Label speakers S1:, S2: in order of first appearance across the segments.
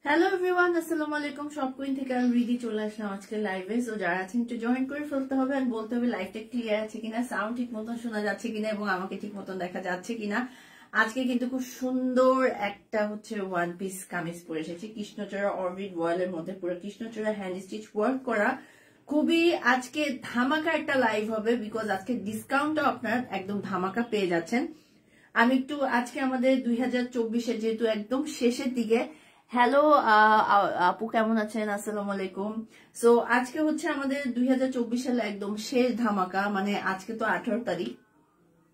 S1: Hello everyone, আসসালামু আলাইকুম। সব কুইন থেকে আমি রিদি চলে আসলাম আজকে লাইভে। সো যারা আছেন একটু জয়েন করে ফেলতে হবে আর বলতে হবে লাইভটা ক্লিয়ার আছে কিনা, সাউন্ড ঠিক মতন শোনা যাচ্ছে কিনা এবং আমাকে ঠিক মতন দেখা যাচ্ছে কিনা। আজকে কিন্তু খুব সুন্দর একটা ওয়ান পিস কামিজ পরে এসেছি কৃষ্ণচূড়া অরবিট ওয়ালের মধ্যে, পুরো কৃষ্ণচূড়া হ্যান্ড স্টিচ ওয়ার্ক করা। খুবই আজকে ধামাকা একটা লাইভ হবে, বিকজ আজকে ডিসকাউন্টও আপনার একদম ধামাকা পেয়ে যাচ্ছেন। আমি একটু আজকে আমাদের 2024-এর যেহেতু একদম শেষের দিকে, হ্যালো আপু কেমন আছেন, আসসালামু আলাইকুম। সো আজকে আমাদের 2024 সালে একদম শেষ ধামাকা, মানে আজকে তো 18 তারিখ,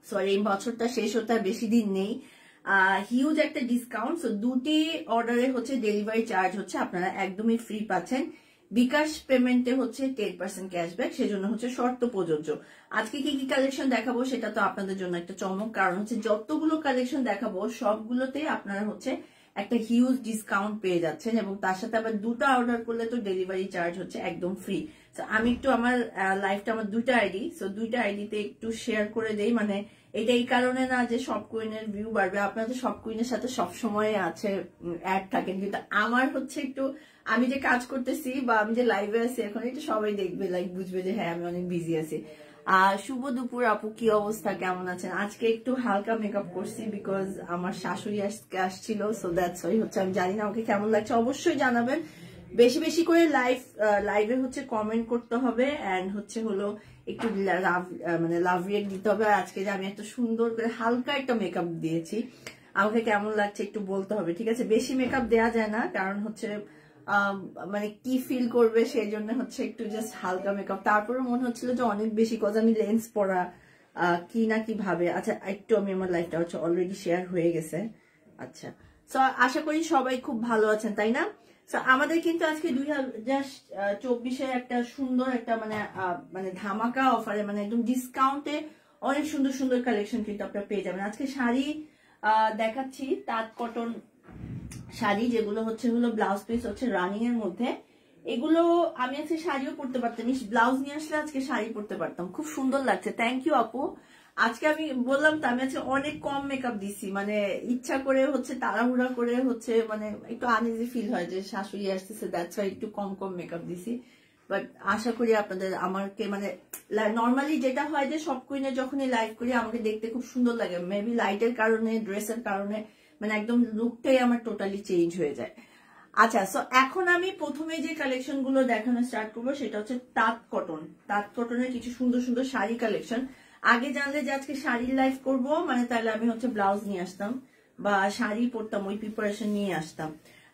S1: সরি এই বছরটা শেষ হতে আর বেশি দিন নেই। হিউজ একটা ডিসকাউন্ট। সো দুটি অর্ডারে ডেলিভারি চার্জ আপনারা একদমই ফ্রি পাচ্ছেন। বিকাশ পেমেন্টে 10% ক্যাশব্যাক, সেজন্য শর্ত প্রযোজ্য। আজকে কি কি কালেকশন দেখাবো সেটা তো আপনাদের জন্য একটা চমক, কারণ যতগুলো কালেকশন দেখাবো সবগুলোতে আপনারা একটা হিউজ ডিসকাউন্ট পেয়ে যাচ্ছেন এবং তার সাথে আবার দুটো অর্ডার করলে তো ডেলিভারি চার্জ একদম ফ্রি। আমি একটু আমার লাইফটা আমার দুইটা আইডি, সো দুইটা আইডিতে একটু শেয়ার করে দেই। মানে এটা এই কারণে না যে সব কুইনের ভিউ বাড়বে, আপনাদের সব কুইনের সাথে সবসময় অ্যাড থাকেন, কিন্তু আমার একটু আমি যে কাজ করতেছি বা আমি যে লাইভে আছি এখন একটু সবাই দেখবে, লাইক বুঝবে যে হ্যাঁ আমি অনেক বিজি আছি। শুভ দুপুর আপু, কি অবস্থা, কেমন আছেন? আজকে একটু হালকা মেকআপ করছি বিকজ আমার শাশুড়ি আসছিল, সো দ্যাটস ওয়াই। আমি জানি না ওকে কেমন লাগছে, অবশ্যই জানাবেন। বেশি বেশি করে লাইভে কমেন্ট করতে হবে এন্ড একটু মানে লাভ রিয়েক্ট দিতে হবে। আর আজকে যে আমি এত সুন্দর করে হালকা একটা মেকআপ দিয়েছি, আমাকে কেমন লাগছে একটু বলতে হবে, ঠিক আছে? বেশি মেকআপ দেওয়া যায় না, কারণ মানে কি ফিল করবে সেই জন্য একটু জাস্ট হালকা মেকআপ। তারপরে মনে হচ্ছিল যে অনেক বেশি, কজ আমি লেন্স পরা কি না কি ভাবে। আচ্ছা একটু আমি আমার লাইফটা অলরেডি শেয়ার হয়ে গেছে। আচ্ছা, সো আশা করি সবাই খুব ভালো আছেন, তাই না? আমাদের কিন্তু আজকে 2024-এর একটা সুন্দর একটা মানে ধামাকা অফারে, মানে একদম ডিসকাউন্টে অনেক সুন্দর সুন্দর কালেকশন কিন্তু আপনারা পেয়ে যাবেন। আজকে শাড়ি দেখাচ্ছি, তাঁত কটন শাড়ি, যেগুলো হলো ব্লাউজ পিস রানিং এর মধ্যে। এগুলো আমি আজকে শাড়িও পরতে পারতাম, ব্লাউজ নিয়ে আসলে আজকে শাড়ি পরতে পারতাম, খুব সুন্দর লাগছে। থ্যাংক ইউ আপু। আজকে আমি বললাম তো আমি আজকে অনেক কম মেকআপ দিছি, মানে ইচ্ছা করে তাড়াহুড়া করে মানে একটু আনইজি ফিল হয় যে শাশুড়ি আসতেছে, দ্যাটস ওয়াই একটু কম কম মেকআপ দিছি। বাট আশা করি আপনাদের আমাকে মানে নর্মালি যেটা হয় যে সব কুইনে যখনই লাইভ করি আমাকে দেখতে খুব সুন্দর লাগে, মেবি লাইটের কারণে, ড্রেসের কারণে, মানে একদম লুকটাই আমার টোটালি চেঞ্জ হয়ে যায়। আচ্ছা, সো এখন আমি প্রথমে যে কালেকশন গুলো দেখানো স্টার্ট করবো সেটা তাঁত কটন। তাঁত কটনের কিছু সুন্দর সুন্দর শাড়ি কালেকশন। আগে জানলে যে আজকে শাড়ির লাইভ করব, মানে তাহলে আমি ব্লাউজ নিয়ে আসতাম বা শাড়ি পরতাম, ওই প্রিপারেশন নিয়ে আসতাম।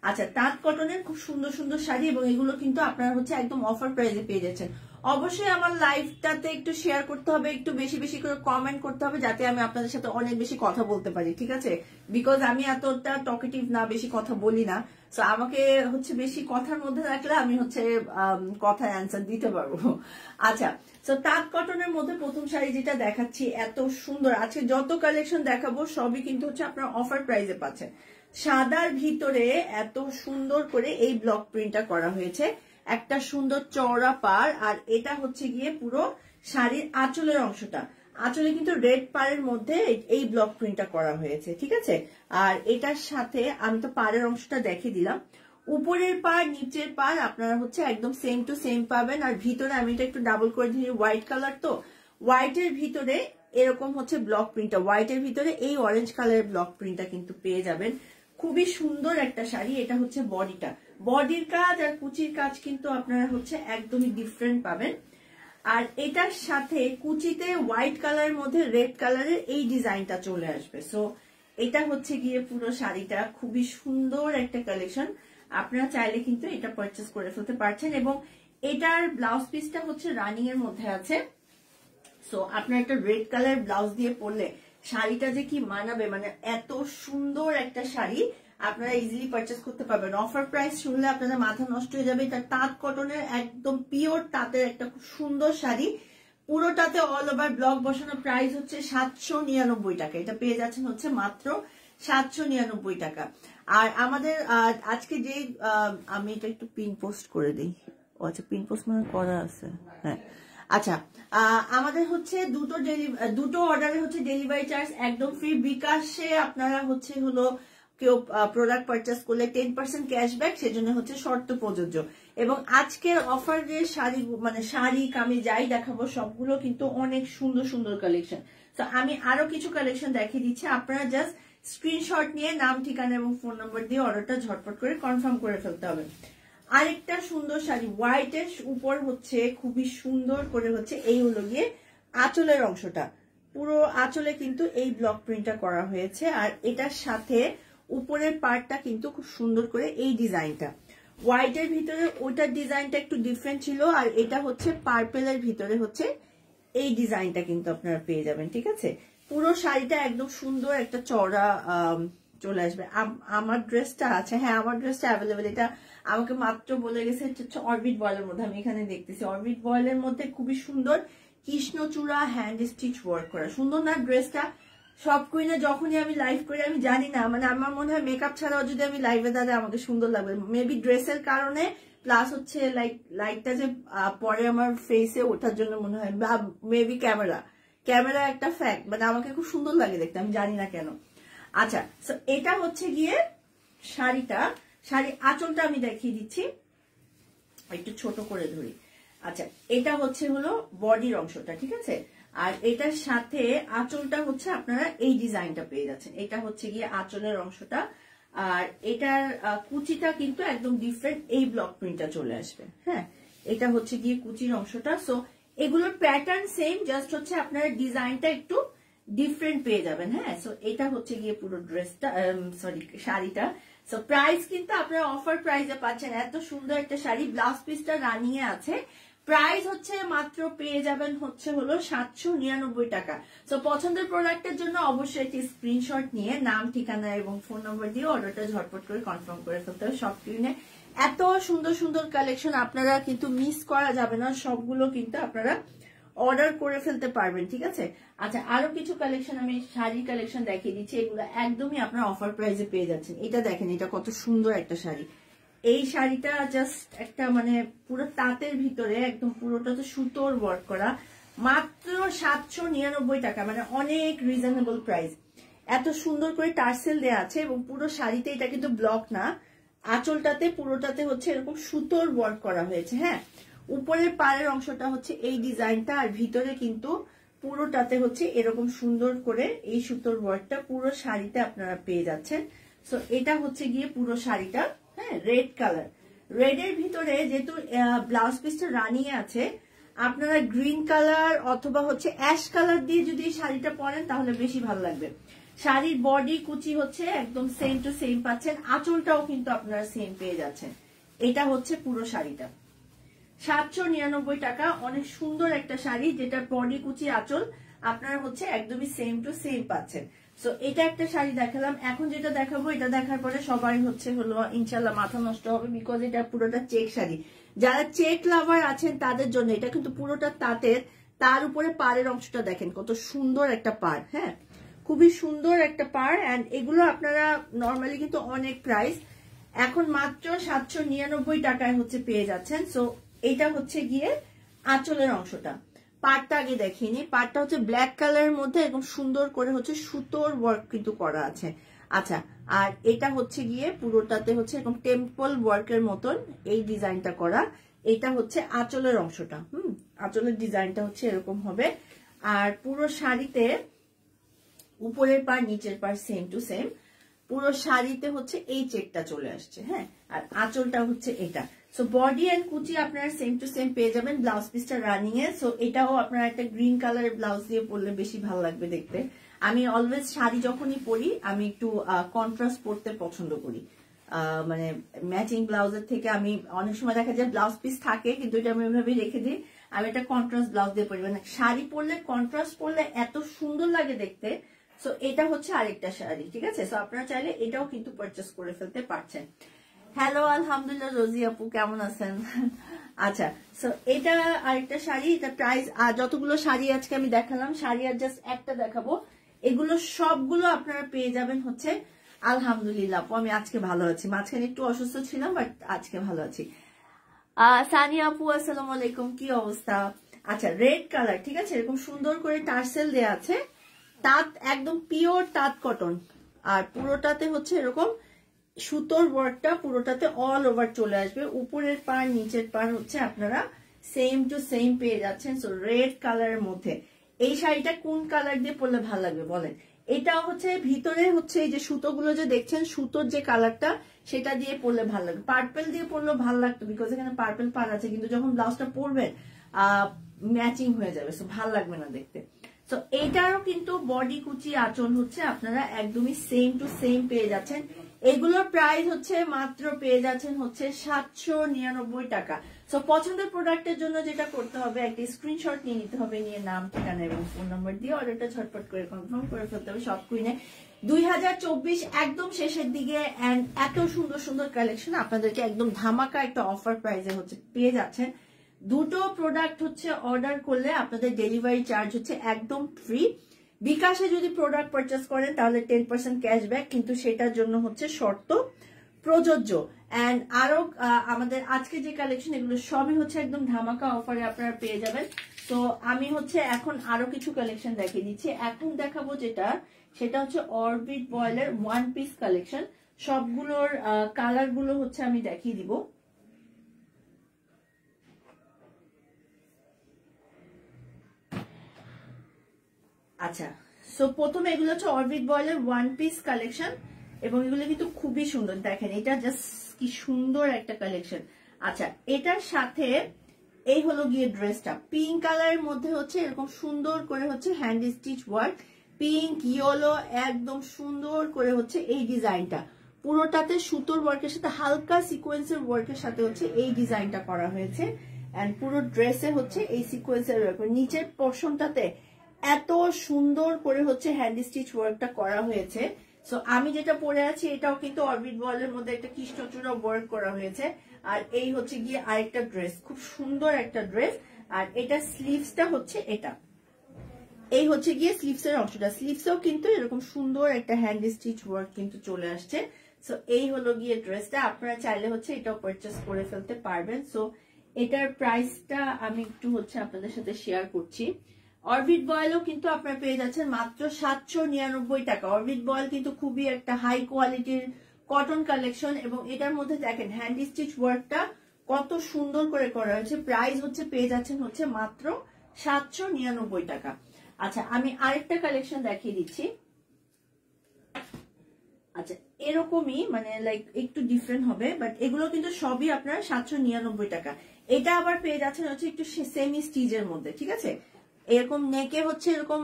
S1: আচ্ছা, তাঁত কটনের খুব সুন্দর সুন্দর শাড়ি এবং এগুলো কিন্তু আপনারা একদম অফার প্রাইসে পেয়ে যাচ্ছেন। অবশ্যই আমার লাইভটাতে একটু শেয়ার করতে হবে, একটু বেশি বেশি করে কমেন্ট করতে হবে, যাতে আমি আপনাদের সাথে অনেক বেশি কথা বলতে পারি, ঠিক আছে? বিকজ আমি এতটা টকেটিভ না, বেশি কথা বলি না। সো আমাকে বেশি কথার মধ্যে রাখলে আমি কথার অ্যান্সার দিতে পারবো। আচ্ছা, সো তাঁত কটনের মধ্যে প্রথম শাড়ি যেটা দেখাচ্ছি, এত সুন্দর। আজকে যত কালেকশন দেখাবো সবই কিন্তু আপনার অফার প্রাইসে পাচ্ছেন। সাদার ভিতরে এত সুন্দর করে এই ব্লক প্রিন্টটা করা হয়েছে, একটা সুন্দর চওড়া পাড়, আর এটা গিয়ে পুরো শাড়ির আঁচলের অংশটা, আঁচলে কিন্তু রেড পাড়ের মধ্যে এই ব্লক প্রিন্টটা করা হয়েছে, ঠিক আছে? আর এটার সাথে আমি তো পাড়ের অংশটা দেখিয়ে দিলাম, উপরের পাড় নিচের পাড় আপনারা একদম সেম টু সেম পাবেন। আর ভিতরে আমি এটা একটু ডাবল করে দিই, হোয়াইট কালার তো, হোয়াইটের ভিতরে এরকম ব্লক প্রিন্টটা, হোয়াইটের ভিতরে এই অরেঞ্জ কালারের ব্লক প্রিন্টটা কিন্তু পেয়ে যাবেন। খুবই সুন্দর একটা শাড়ি। এটা বডিটা, বডির কাজ আর কুচির কাজ কিন্তু আপনারা একদমই ডিফারেন্ট পাবেন। আর এটার সাথে কুচিতে হোয়াইট কালারের মধ্যে রেড কালারের এই ডিজাইনটা চলে আসবে। সো এটা গিয়ে পুরো শাড়িটা খুবই সুন্দর একটা কালেকশন, আপনারা চাইলে কিন্তু এটা পারচেস করে ফেলতে পারছেন। এবং এটার ব্লাউজ পিসটা রানিং এর মধ্যে আছে। সো আপনার একটা রেড কালার ব্লাউজ দিয়ে পরলে শাড়িটা যে কি মানাবে, মানে এত সুন্দর একটা শাড়ি আপনারা ইজিলি পারচেস করতে পারবেন। অফার প্রাইস শুনলে আপনাদের মাথা নষ্ট হয়ে যাবে। এটা তাঁত কটনের একদম পিওর তাঁতের একটা খুব সুন্দর শাড়ি, পুরোটাতে অল ওভার ব্লক বসানো। প্রাইস 799 টাকা, এটা পেয়ে যাচ্ছেন মাত্র 799 টাকা। আর আমাদের আজকে যে আমি এটা একটু পিন পোস্ট করে দিই। ও আচ্ছা, পিন পোস্ট মানে করা আছে, হ্যাঁ। আচ্ছা, আমাদের দুটো অর্ডারে ডেলিভারি চার্জ একদম ফ্রি। বিকাশে আপনারা কেউ প্রোডাক্ট পারচেস করলে 10% ক্যাশব্যাক, সেজন্য হচ্ছে শর্ত প্রযোজ্য। এবং আজকের অফারের শাড়ি মানে শাড়ি কামি যাই দেখাবো সবগুলো কিন্তু অনেক সুন্দর সুন্দর কালেকশন। তো আমি আরো কিছু কালেকশন দেখিয়ে দিচ্ছি, আপনারা জাস্ট স্ক্রিনশট নিয়ে নাম ঠিকানা এবং ফোন নাম্বার দিয়ে অর্ডারটা ঝটপট করে কনফার্ম করে ফেলতে হবে। আরেকটা সুন্দর শাড়ি হোয়াইটের উপর হচ্ছে খুবই সুন্দর করে হচ্ছে এই হলো গিয়ে আঁচলের অংশটা, পুরো আঁচলে কিন্তু এই ব্লক প্রিন্টটা করা হয়েছে। আর এটার সাথে উপরের পার্টটা কিন্তু খুব সুন্দর করে এই ডিজাইনটা, হোয়াইটের ভিতরে ওইটার ডিজাইনটা একটু ডিফারেন্ট ছিল, আর এটা হচ্ছে পার্পেলের ভিতরে হচ্ছে এই ডিজাইনটা কিন্তু আপনারা পেয়ে যাবেন। ঠিক আছে, পুরো শাড়িটা একদম সুন্দর একটা চওড়া চলে আসবে। আমার ড্রেসটা আছে, হ্যাঁ আমার ড্রেসটা অ্যাভেলেবেল, এটা আমাকে মাত্র বলে গেছে হচ্ছে অরবিট বয়েলের মধ্যে, আমি এখানে দেখতেছি অরবিট বয়েলের মধ্যে খুবই সুন্দর কৃষ্ণচূড়া হ্যান্ড স্টিচ ওয়ার্ক করা। সুন্দর না ড্রেসটা? সব কুইনে যখনই আমি লাইভ করি আমি জানি না, মানে আমার মনে হয় মেকআপ ছাড়াও যদি আমি লাইভে দাঁড়ালে আমাকে সুন্দর লাগবে, মেবি ড্রেসের কারণে প্লাস হচ্ছে লাইটটা যে পরে আমার ফেসে ওঠার জন্য মনে হয়, বা মেবি ক্যামেরা একটা ফ্যাক্ট, মানে আমাকে খুব সুন্দর লাগে দেখতে, আমি জানি না কেন। আচ্ছা, এটা হচ্ছে গিয়ে শাড়ি আঁচলটা আমি দেখিয়ে দিচ্ছি, একটু ছোট করে ধরি। আচ্ছা, এটা হলো বডির অংশটা, ঠিক আছে। আর এটার সাথে আঁচলটা হচ্ছে আপনারা এই ডিজাইনটা পেয়ে যাচ্ছেন, এটা হচ্ছে গিয়ে আঁচলের অংশটা। আর এটার কুচিটা কিন্তু একদম ডিফারেন্ট, এই ব্লক প্রিন্টটা চলে আসবে। হ্যাঁ, এটা হচ্ছে গিয়ে কুচির অংশটা। সো এগুলোর প্যাটার্ন সেম, জাস্ট হচ্ছে আপনারা ডিজাইনটা একটু ডিফারেন্ট পেয়ে যাবেন। হ্যাঁ, সো এটা হচ্ছে গিয়ে পুরো ড্রেসটা, সরি শাড়িটা। সো প্রাইস কিন্তু আপনারা অফার প্রাইসে পাচ্ছেন, এত সুন্দর একটা শাড়ি, ব্লাউজ পিসটা রানিং এ আছে। প্রাইস হচ্ছে মাত্র পেয়ে যাবেন হচ্ছে 799 টাকা। সো পছন্দের প্রোডাক্টের জন্য অবশ্যই একটি স্ক্রিনশট নিয়ে নাম ঠিকানা এবং ফোন নম্বর দিয়ে অর্ডারটা ঝটপট করে কনফার্ম করে ফেলতে হবে। সব কিনে এত সুন্দর সুন্দর কালেকশন আপনারা কিন্তু মিস করা যাবে না, সবগুলো কিন্তু আপনারা অর্ডার করে ফেলতে পারবেন। ঠিক আছে, আচ্ছা আরো কিছু কালেকশন আমি শাড়ি কালেকশন দেখিয়ে দিচ্ছি, এগুলো একদমই আপনারা অফার প্রাইসে পেয়ে যাচ্ছেন। এটা দেখেন, এটা কত সুন্দর একটা শাড়ি, এই শাড়িটা জাস্ট একটা মানে পুরো তাঁতের ভিতরে একদম পুরোটা তো সুতোর ওয়ার্ক করা, মাত্র 799 টাকা, মানে অনেক রিজনেবল প্রাইস। এত সুন্দর করে টার্সেল দেয়া আছে এবং পুরো শাড়িতে, এটা কিন্তু ব্লক না, আঁচলটাতে পুরোটাতে হচ্ছে এরকম সুতোর ওয়ার্ক করা হয়েছে। হ্যাঁ, উপরের পাড়ের অংশটা হচ্ছে এই ডিজাইনটা, আর ভিতরে কিন্তু পুরোটাতে হচ্ছে এরকম সুন্দর করে এই সুতোর ওয়ার্কটা পুরো শাড়িতে আপনারা পেয়ে যাচ্ছেন। সো এটা হচ্ছে গিয়ে পুরো শাড়িটা, হ্যাঁ রেড কালার, রেড এর ভিতরে যেহেতু ব্লাউজ পিসটা রানিয়ে আছে, আপনারা গ্রিন কালার অথবা হচ্ছে অ্যাশ কালার দিয়ে যদি শাড়িটা পরেন তাহলে বেশি ভালো লাগবে। শাড়ির বডি কুচি হচ্ছে একদম সেম টু সেম পাচ্ছেন, আঁচলটাও কিন্তু আপনারা সেম পেয়ে যাচ্ছেন। এটা হচ্ছে পুরো শাড়িটা 799 টাকা, অনেক সুন্দর একটা শাড়ি, যেটা বডি কুচি আঁচল আপনারা হচ্ছে একদমই সেম টু সেম পাচ্ছেন। সো এটা একটা শাড়ি দেখালাম, এখন যেটা দেখাবো এটা দেখার পরে সবাই হলো ইনশাল্লাহ মাথা নষ্ট হবে, বিকজ এটা পুরোটা চেক শাড়ি। যারা চেক লাভার আছেন তাদের জন্য, এটা কিন্তু পুরোটা তাঁতের, তার উপরে পাড়ের অংশটা দেখেন কত সুন্দর একটা পাড়। হ্যাঁ, খুবই সুন্দর একটা পাড়, অ্যান্ড এগুলো আপনারা নর্মালি কিন্তু অনেক প্রাইস, এখন মাত্র 799 টাকায় হচ্ছে পেয়ে যাচ্ছেন। সো এটা হচ্ছে গিয়ে আঁচলের অংশটা, পাড়টা আগে দেখিনি, পাড়টা হচ্ছে ব্ল্যাক কালারের মধ্যে এরকম সুন্দর করে হচ্ছে সুতোর ওয়ার্ক কিন্তু করা আছে। আচ্ছা, আর এটা হচ্ছে গিয়ে পুরোটাতে হচ্ছে এরকম টেম্পল ওয়ার্কের মতন এই ডিজাইনটা করা, এটা হচ্ছে আঁচলের অংশটা। আঁচলের ডিজাইনটা হচ্ছে এরকম হবে, আর পুরো শাড়িতে উপরের পাড় নিচের পাড় সেম টু সেম, পুরো শাড়িতে হচ্ছে এই চেকটা চলে আসছে। হ্যাঁ, আর আঁচলটা হচ্ছে এটা। সো বডি এন্ড কুচি আপনারা সেম টু সেম পেয়ে যাবেন, ব্লাউজ পিসটা রানিং এ। সো এটাও আপনারা একটা গ্রিন কালারের ব্লাউজ দিয়ে পরলে বেশি ভালো লাগবে দেখতে। আমি অলওয়েজ শাড়ি যখনই পরি আমি একটু কন্ট্রাস্ট পরতে পছন্দ করি, মানে ম্যাচিং ব্লাউজের থেকে। আমি অনেক সময় দেখা যায় ব্লাউজ পিস থাকে কিন্তু এটা আমি ওইভাবে রেখে দিই, আমি একটা কন্ট্রাস্ট ব্লাউজ দিয়ে পরি, মানে শাড়ি পরলে কন্ট্রাস্ট পরলে এত সুন্দর লাগে দেখতে। সো এটা হচ্ছে আরেকটা শাড়ি, ঠিক আছে। সো আপনারা চাইলে এটাও কিন্তু পারচেস করে ফেলতে পারছেন। হ্যালো, আলহামদুলিল্লাহ রোজি আপু, কেমন আছেন? আচ্ছা, সো এটা আরেকটা শাড়ি, এটা প্রাইস, আর যতগুলো শাড়ি আজকে আমি দেখালাম, শাড়ি আর জাস্ট একটা দেখাবো, এগুলো সবগুলো আপনারা পেয়ে যাবেন হচ্ছে আলহামদুলিল্লাহ আপু, আমি আজকে ভালো আছি, মাঝখানে একটু অসুস্থ ছিলাম বাট আজকে ভালো আছি। সানিয়া আপু আসসালামু আলাইকুম, কি অবস্থা? আচ্ছা, রেড কালার, ঠিক আছে, এরকম সুন্দর করে টার্সেল দেয়া আছে, তাঁত একদম পিওর তাঁত কটন, আর পুরোটাতে হচ্ছে এরকম সুতোর ওয়ার্কটা পুরোটাতে অল ওভার চলে আসবে। উপরের পার নিচের পার হচ্ছে আপনারা সেম টু সেম পেয়ে যাচ্ছেন। সো রেড কালারের মধ্যে এই শাড়িটা কোন কালার দিয়ে পরলে ভালো লাগবে বলেন? এটা হচ্ছে ভিতরে হচ্ছে এই যে সুতোগুলো যে দেখছেন, সুতোর যে কালারটা সেটা দিয়ে পরলে ভালো লাগবে। পার্পেল দিয়ে পরলেও ভালো লাগতো, বিকজ এখানে পার্পেল পার আছে, কিন্তু যখন ব্লাউজটা পরবেন ম্যাচিং হয়ে যাবে, সো ভালো লাগবে না দেখতে। তো এইটারও কিন্তু বডি কুচি আঁচল হচ্ছে আপনারা একদমই সেম টু সেম পেয়ে যাচ্ছেন। এগুলোর প্রাইস হচ্ছে মাত্র পেয়ে যাচ্ছেন হচ্ছে 799 টাকা। সো পছন্দের প্রোডাক্টের জন্য যেটা করতে হবে, একটা স্ক্রিনশট নিয়ে নিতে হবে, নিয়ে নাম, ঠিকানা এবং ফোন নাম্বার দিয়ে অর্ডারটা ঝটপট করে কনফার্ম করে ফেলতে হবে। শপ কুইনে 2024 একদম শেষের দিকে এন্ড এত সুন্দর সুন্দর কালেকশন আপনাদেরকে একদম ধামাকা একটা অফার প্রাইসে হচ্ছে পেয়ে যাচ্ছেন। দুটো প্রোডাক্ট হচ্ছে অর্ডার করলে আপনাদের ডেলিভারি চার্জ হচ্ছে একদম ফ্রি। বিকাশে যদি প্রোডাক্ট পারচেস করেন তাহলে 10% ক্যাশব্যাক, কিন্তু সেটার জন্য হচ্ছে শর্ত প্রযোজ্য। এন্ড আরো আমাদের আজকে যে কালেকশন এগুলো সবই হচ্ছে একদম ধামাকা অফারে আপনারা পেয়ে যাবেন। তো আমি হচ্ছে এখন আরো কিছু কালেকশন দেখিয়ে দিচ্ছি। এখন দেখাবো যেটা, সেটা হচ্ছে অরবিট বয়েলের ওয়ান পিস কালেকশন। সবগুলোর কালার গুলো হচ্ছে আমি দেখিয়ে দিব। আচ্ছা, সো প্রথমে এগুলো হচ্ছে অরবিট বয়েলের ওয়ান পিস কালেকশন এবং এগুলো কিন্তু খুবই সুন্দর। দেখেন এটা জাস্ট কি সুন্দর একটা কালেকশন। আচ্ছা, এটার সাথে এই হলো গিয়ে ড্রেসটা পিঙ্ক কালারের মধ্যে হচ্ছে এরকম সুন্দর করে হচ্ছে hand stitch work, pink yellow একদম সুন্দর করে হচ্ছে এই ডিজাইনটা পুরোটাতে সুতোর ওয়ার্কের সাথে হালকা সিকোয়েন্সের ওয়ার্কের সাথে হচ্ছে এই ডিজাইনটা করা হয়েছে। এন্ড পুরো ড্রেসে হচ্ছে এই সিকোয়েন্সের ওয়ার্ক, নিচের পোর্শনটাতে এত সুন্দর করে হচ্ছে হ্যান্ড স্টিচ ওয়ার্কটা করা হয়েছে। সো আমি যেটা পরে আছি এটাও কিন্তু অরবিট বয়েলের মধ্যে একটা কৃষ্ণচূড়া ওয়ার্ক করা হয়েছে। আর এই হচ্ছে গিয়ে আরেকটা ড্রেস, খুব সুন্দর একটা ড্রেস। আর এটা স্লিভসটা হচ্ছে এটা, এই হচ্ছে গিয়ে স্লিভস এর অংশটা। স্লিভসেও কিন্তু এরকম সুন্দর একটা হ্যান্ড স্টিচ ওয়ার্ক কিন্তু চলে আসছে। সো এই হলো গিয়ে ড্রেসটা, আপনারা চাইলে হচ্ছে এটাও পারচেস করে ফেলতে পারবেন। সো এটার প্রাইসটা আমি একটু হচ্ছে আপনাদের সাথে শেয়ার করছি। অরবিট বয়েলও কিন্তু আপনারা পেয়ে যাচ্ছেন মাত্র 799 টাকা। অরবিট বয়েল কিন্তু খুবই একটা হাই কোয়ালিটির কটন কালেকশন এবং এটার মধ্যে দেখেন হ্যান্ড স্টিচ ওয়ার্কটা কত সুন্দর করে করা হয়েছে। প্রাইস হচ্ছে পেয়ে যাচ্ছেন হচ্ছে মাত্র 799 টাকা। আচ্ছা, আমি আরেকটা কালেকশন দেখিয়ে দিচ্ছি। আচ্ছা, এরকমই মানে লাইক একটু ডিফারেন্ট হবে, বাট এগুলো কিন্তু সবই আপনার 799 টাকা। এটা আবার পেয়ে যাচ্ছেন হচ্ছে একটু সেমি স্টিচের মধ্যে, ঠিক আছে। এরকম নেকে হচ্ছে এরকম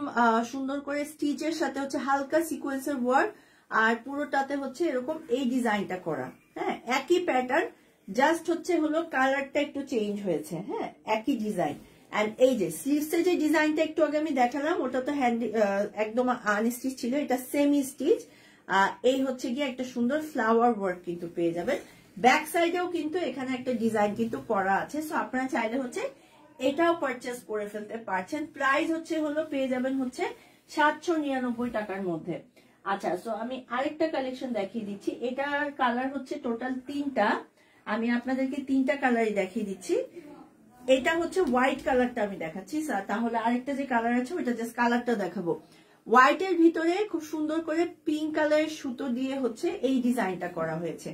S1: সুন্দর করে স্টিচের সাথে হচ্ছে হালকা সিকোয়েন্সের ওয়ার্ক, আর পুরোটাতে হচ্ছে এরকম এই ডিজাইনটা করা। হ্যাঁ, একই প্যাটার্ন, জাস্ট হচ্ছে হলো কালারটা একটু চেঞ্জ হয়েছে। হ্যাঁ, একই ডিজাইন। এন্ড এই যে স্লিভসের যে ডিজাইনটা একটু আগে আমি দেখালাম ওটা তো হ্যান্ড একদম আনস্টিচ ছিল, এটা সেমি স্টিচ। এই হচ্ছে গিয়ে একটা সুন্দর ফ্লাওয়ার ওয়ার্ক কিন্তু পেয়ে যাবেন। ব্যাক সাইডেও কিন্তু এখানে একটা ডিজাইন কিন্তু করা আছে। সো আপনারা চাইলে হচ্ছে এটাও পারচেস করে ফেলতে পারছেন। প্রাইস হচ্ছে হলো পেয়ে যাবেন হচ্ছে 799 টাকার মধ্যে। আচ্ছা, সো আমি আরেকটা কালেকশন দেখিয়ে দিচ্ছি। এটার কালার হচ্ছে টোটাল 3টা, আমি আপনাদেরকে 3টা কালারই দেখিয়ে দিচ্ছি। এটা হচ্ছে হোয়াইট কালারটা আমি দেখাচ্ছি, তাহলে আরেকটা যে কালার আছে ওইটা জাস্ট কালারটা দেখাবো। হোয়াইটের ভিতরে খুব সুন্দর করে পিঙ্ক কালারের সুতো দিয়ে হচ্ছে এই ডিজাইনটা করা হয়েছে।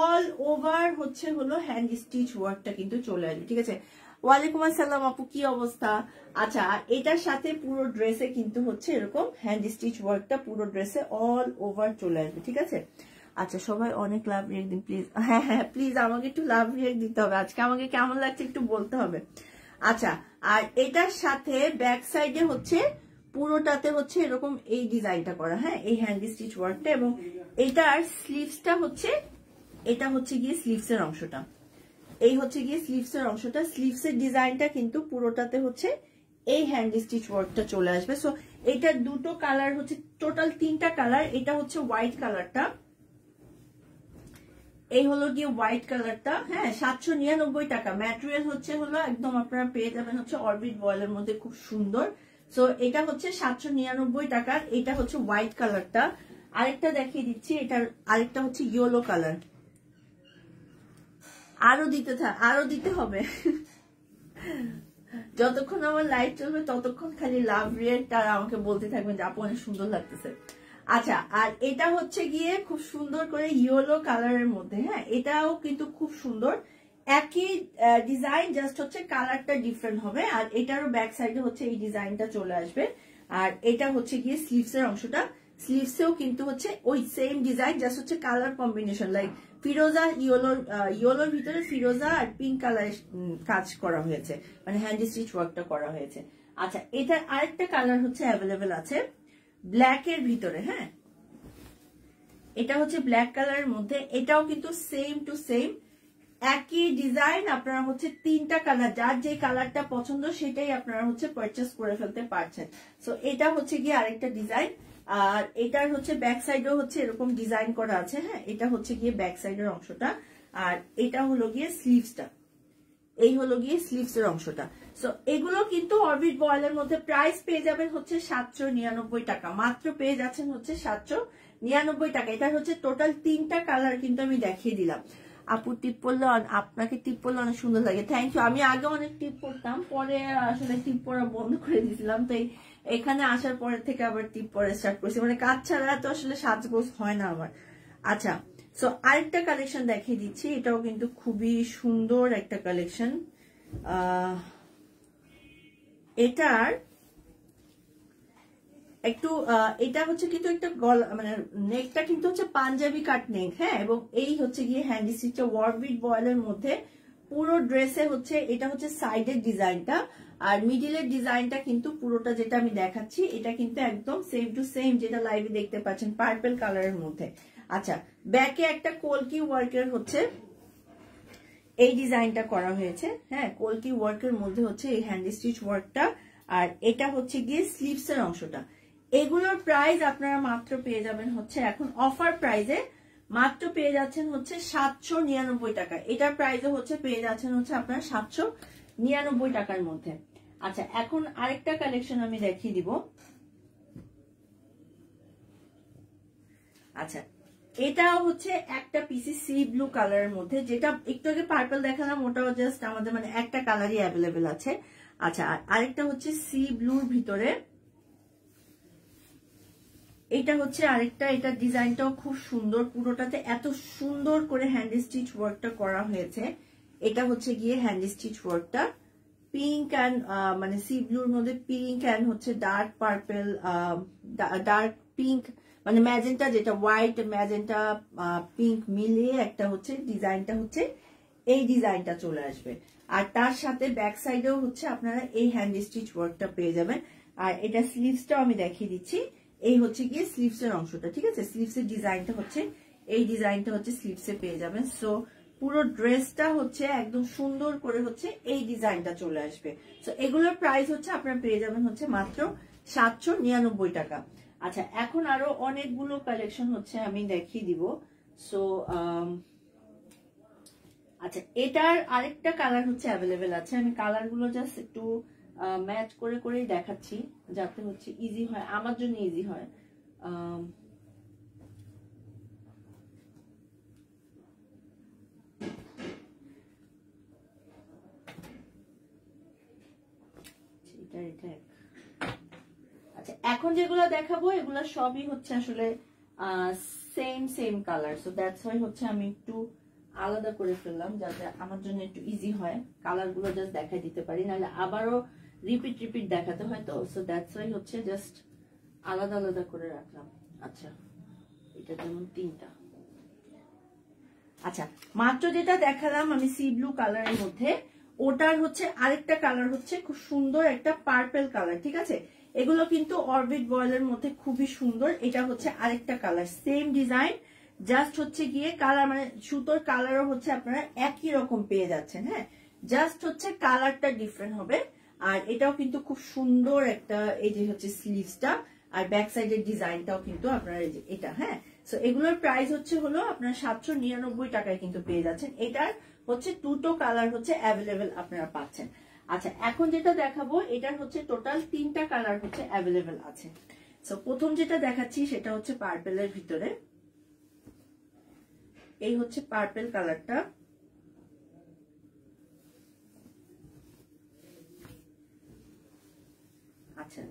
S1: অল ওভার হচ্ছে হলো হ্যান্ড স্টিচ ওয়ার্কটা কিন্তু চলে আসবে, ঠিক আছে। ওয়ালাইকুম আসসালাম আপু, কি অবস্থা? আচ্ছা, এটার সাথে পুরো ড্রেসে কিন্তু হচ্ছে এরকম হ্যান্ড স্টিচ ওয়ার্কটা পুরো ড্রেসে অল ওভার চলে আসবে, ঠিক আছে। আচ্ছা, সবাই অনেক লাভ রিয়েক্ট দিন প্লিজ। হ্যাঁ হ্যাঁ, প্লিজ আমাকে একটু লাভ রিয়েক্ট দিতে হবে আজকে, আমাকে কেমন লাগছে একটু বলতে হবে। আচ্ছা, আর এটার সাথে ব্যাক সাইডে হচ্ছে পুরোটাতে হচ্ছে এরকম এই ডিজাইনটা করা। হ্যাঁ, এই হ্যান্ড স্টিচ ওয়ার্কটা, এবং এটার স্লিভসটা হচ্ছে, এটা হচ্ছে গিয়ে স্লিভসের অংশটা, এই হচ্ছে গিয়ে স্লিভসের অংশটা। স্লিভসের ডিজাইনটা কিন্তু পুরোটাতে হচ্ছে এই হ্যান্ড স্টিচ ওয়ার্কটা চলে আসবে। সো এটার দুটো কালার হচ্ছে, টোটাল 3টা কালার। এটা হচ্ছে হোয়াইট কালারটা, এই হলো গিয়ে হোয়াইট কালারটা। হ্যাঁ, 799 টাকা। ম্যাটেরিয়াল হচ্ছে হলো একদম আপনারা পেয়ে যাবেন হচ্ছে অরবিট বয়েলের মধ্যে, খুব সুন্দর। সো এটা হচ্ছে 799 টাকার। এটা হচ্ছে হোয়াইট কালারটা। আরেকটা দেখিয়ে দিচ্ছি, এটার আরেকটা হচ্ছে ইয়েলো কালার। আরো দিতে হবে যতক্ষণ আমার লাইভ চলবে ততক্ষণ খালি লাভ রিয়েক্ট আর আমাকে বলতে থাকবেন যে আপু অনেক সুন্দর লাগতেছে। আচ্ছা, আর এটা হচ্ছে গিয়ে খুব সুন্দর করে ইয়েলো কালারের মধ্যে, হ্যাঁ এটাও কিন্তু খুব সুন্দর, একই ডিজাইন, জাস্ট হচ্ছে কালারটা ডিফারেন্ট হবে। আর এটারও ব্যাক সাইডে হচ্ছে এই ডিজাইনটা চলে আসবে। আর এটা হচ্ছে গিয়ে স্লিভস এর অংশটা, স্লিভসেও কিন্তু হচ্ছে ওই সেম ডিজাইন, জাস্ট হচ্ছে কালার কম্বিনেশন, লাইক ফিরোজা ইয়েলোর ভিতরে ফিরোজা আর পিঙ্ক কালারের কাজ করা হয়েছে, মানে হ্যান্ড স্টিচ ওয়ার্কটা করা হয়েছে। আচ্ছা, এটার আরেকটা কালার হচ্ছে অ্যাভেলেবেল আছে ব্ল্যাক এর ভিতরে, হ্যাঁ এটা হচ্ছে ব্ল্যাক কালারের মধ্যে, এটাও কিন্তু সেম টু সেম একই ডিজাইন। আপনারা হচ্ছে 3টা কালার, যার যে কালারটা পছন্দ সেটাই আপনারা হচ্ছে পারচেস করে ফেলতে পারছেন। সো এটা হচ্ছে গিয়ে আরেকটা ডিজাইন। আর এটার হচ্ছে ব্যাক সাইডেও হচ্ছে এরকম ডিজাইন করা আছে, হ্যাঁ এটা হচ্ছে গিয়ে ব্যাক সাইডের অংশটা। আর এটা হলো গিয়ে স্লিভসটা, এই হলো গিয়ে স্লিভস এর অংশটা। সো এগুলো কিন্তু অরবিট বয়েলের মধ্যে প্রাইস পেয়ে যাবেন হচ্ছে 799 টাকা, মাত্র পেয়ে যাচ্ছেন হচ্ছে 799 টাকা। এটা হচ্ছে টোটাল 3টা কালার কিন্তু আমি দেখিয়ে দিলাম। আপু টিপ পরলে, আপনাকে টিপ পরলে অনেক সুন্দর লাগে, থ্যাংক ইউ। আমি আগে অনেক টিপ পরতাম, পরে আসলে টিপ পরা বন্ধ করে দিয়েছিলাম, তো এখানে আসার পরে থেকে আবার টিপ পরা স্টার্ট করছি, মানে কাজ ছাড়া তো আসলে সাজগোজ হয় না আমার। আচ্ছা, সো আরেকটা কালেকশন দেখিয়ে দিচ্ছি, এটাও কিন্তু খুবই সুন্দর একটা কালেকশন। এটার একটু এটা হচ্ছে কিন্তু একটা গলা, মানে নেকটা কিন্তু হচ্ছে পাঞ্জাবি কাট নেক, হ্যাঁ এবং এই হচ্ছে গিয়ে হ্যান্ড স্টিচটা ওয়ারবিট বয়েলের মধ্যে। পুরো ড্রেসে হচ্ছে এটা হচ্ছে সাইডের ডিজাইনটা, আর মিডিলের ডিজাইনটা কিন্তু পুরোটা যেটা আমি দেখাচ্ছি এটা কিন্তু একদম সেম টু সেম যেটা লাইভে দেখতে পাচ্ছেন পার্পল কালারের মধ্যে। আচ্ছা, ব্যাকে একটা কলকি ওয়ার্কের হচ্ছে এই ডিজাইনটা করা হয়েছে, হ্যাঁ কলকি ওয়ার্কের মধ্যে হচ্ছে এই হ্যান্ড স্টিচ ওয়ার্কটা। আর এটা হচ্ছে গিয়ে স্লিভস এর অংশটা। এগুলোর প্রাইস আপনারা মাত্র পেয়ে যাবেন হচ্ছে এখন অফার প্রাইসে, মাত্র পেয়ে যাচ্ছেন হচ্ছে 799 টাকা। এটার প্রাইসও হচ্ছে পেয়ে যাচ্ছেন হচ্ছে আপনারা 799 টাকার মধ্যে। আচ্ছা, এখন আরেকটা কালেকশন আমি দেখিয়ে দিব। আচ্ছা, এটাও হচ্ছে একটা পিসি সি ব্লু কালারের মধ্যে, যেটা একটু আগে পার্পল দেখালাম ওটাও জাস্ট আমাদের মানে একটা কালারই অ্যাভেলেবেল আছে। আচ্ছা, আরেকটা হচ্ছে সি ব্লুর ভিতরে, এটা হচ্ছে আরেকটা, এটা ডিজাইনটাও খুব সুন্দর, পুরোটাতে এত সুন্দর করে হ্যান্ড স্টিচ ওয়ার্কটা করা হয়েছে। এটা হচ্ছে গিয়ে হ্যান্ড স্টিচ ওয়ার্কটা পিঙ্ক অ্যান্ড মানে সি ব্লুর মধ্যে পিঙ্ক অ্যান্ড হচ্ছে ডার্ক পার্পল, ডার্ক পিঙ্ক মানে ম্যাজেন্টা, যেটা হোয়াইট ম্যাজেন্টা পিঙ্ক মিলিয়ে একটা হচ্ছে ডিজাইনটা হচ্ছে এই ডিজাইনটা চলে আসবে। আর তার সাথে ব্যাক সাইডেও হচ্ছে আপনারা এই হ্যান্ড স্টিচ ওয়ার্কটা পেয়ে যাবেন। আর এটা স্লিভসটাও আমি দেখিয়ে দিচ্ছি, এই হচ্ছে গিয়ে স্লিভস এর অংশটা, ঠিক আছে স্লিভস এর ডিজাইনটা হচ্ছে এই ডিজাইনটা হচ্ছে স্লিভস এ পেয়ে যাবেন। সো পুরো ড্রেসটা হচ্ছে একদম সুন্দর করে হচ্ছে এই ডিজাইনটা চলে আসবে। সো এগুলোর প্রাইস হচ্ছে আপনারা পেয়ে যাবেন হচ্ছে মাত্র 799 টাকা। আচ্ছা, এখন আরো অনেকগুলো কালেকশন হচ্ছে আমি দেখিয়ে দিব। সো আচ্ছা, এটার আরেকটা কালার হচ্ছে অ্যাভেলেবেল আছে, আমি কালার গুলো জাস্ট একটু ম্যাচ করে করেই দেখাচ্ছি যাতে হচ্ছে ইজি হয়, আমার জন্য ইজি হয়। আচ্ছা, এখন যেগুলো দেখাবো এগুলো সবই হচ্ছে আসলে same same colour, so that's why হচ্ছে আমি একটু আলাদা করে ফেললাম যাতে আমার জন্য একটু ইজি হয়, কালার গুলো জাস্ট দেখাই দিতে পারি, নাহলে আবারও রিপিট দেখাতে হয়, তো সো দ্যাটস ওয়াই হচ্ছে জাস্ট আলাদা আলাদা করে রাখলাম। আচ্ছা, এটা যেমন 3টা। আচ্ছা, মাত্র যেটা দেখালাম আমি সি ব্লু কালারের মধ্যে, ওটার হচ্ছে আরেকটা কালার হচ্ছে খুব সুন্দর একটা পার্পল কালার, ঠিক আছে এগুলো কিন্তু অরবিট বয়েলের মধ্যে খুবই সুন্দর। এটা হচ্ছে আরেকটা কালার, সেম ডিজাইন, জাস্ট হচ্ছে গিয়ে কালার মানে সুতোর কালারও হচ্ছে আপনারা একই রকম পেয়ে যাচ্ছেন, হ্যাঁ জাস্ট হচ্ছে কালারটা ডিফারেন্ট হবে। আর এটাও কিন্তু খুব সুন্দর একটা, এই যে হচ্ছে স্লিভসটা আর ব্যাক সাইডের ডিজাইনটাও কিন্তু আপনারা এই যে এটা, হ্যাঁ সো এগুলোর প্রাইস হচ্ছে হলো আপনার 799 টাকায় কিন্তু পেয়ে যাচ্ছেন। এটার হচ্ছে 2টো কালার হচ্ছে অ্যাভেলেবেল আপনারা পাচ্ছেন। আচ্ছা, এখন যেটা দেখাবো এটার হচ্ছে টোটাল 3টা কালার হচ্ছে অ্যাভেলেবেল আছে। সো প্রথম যেটা দেখাচ্ছি সেটা হচ্ছে পার্পেলের ভিতরে, এই হচ্ছে পার্পল কালারটা। আচ্ছা,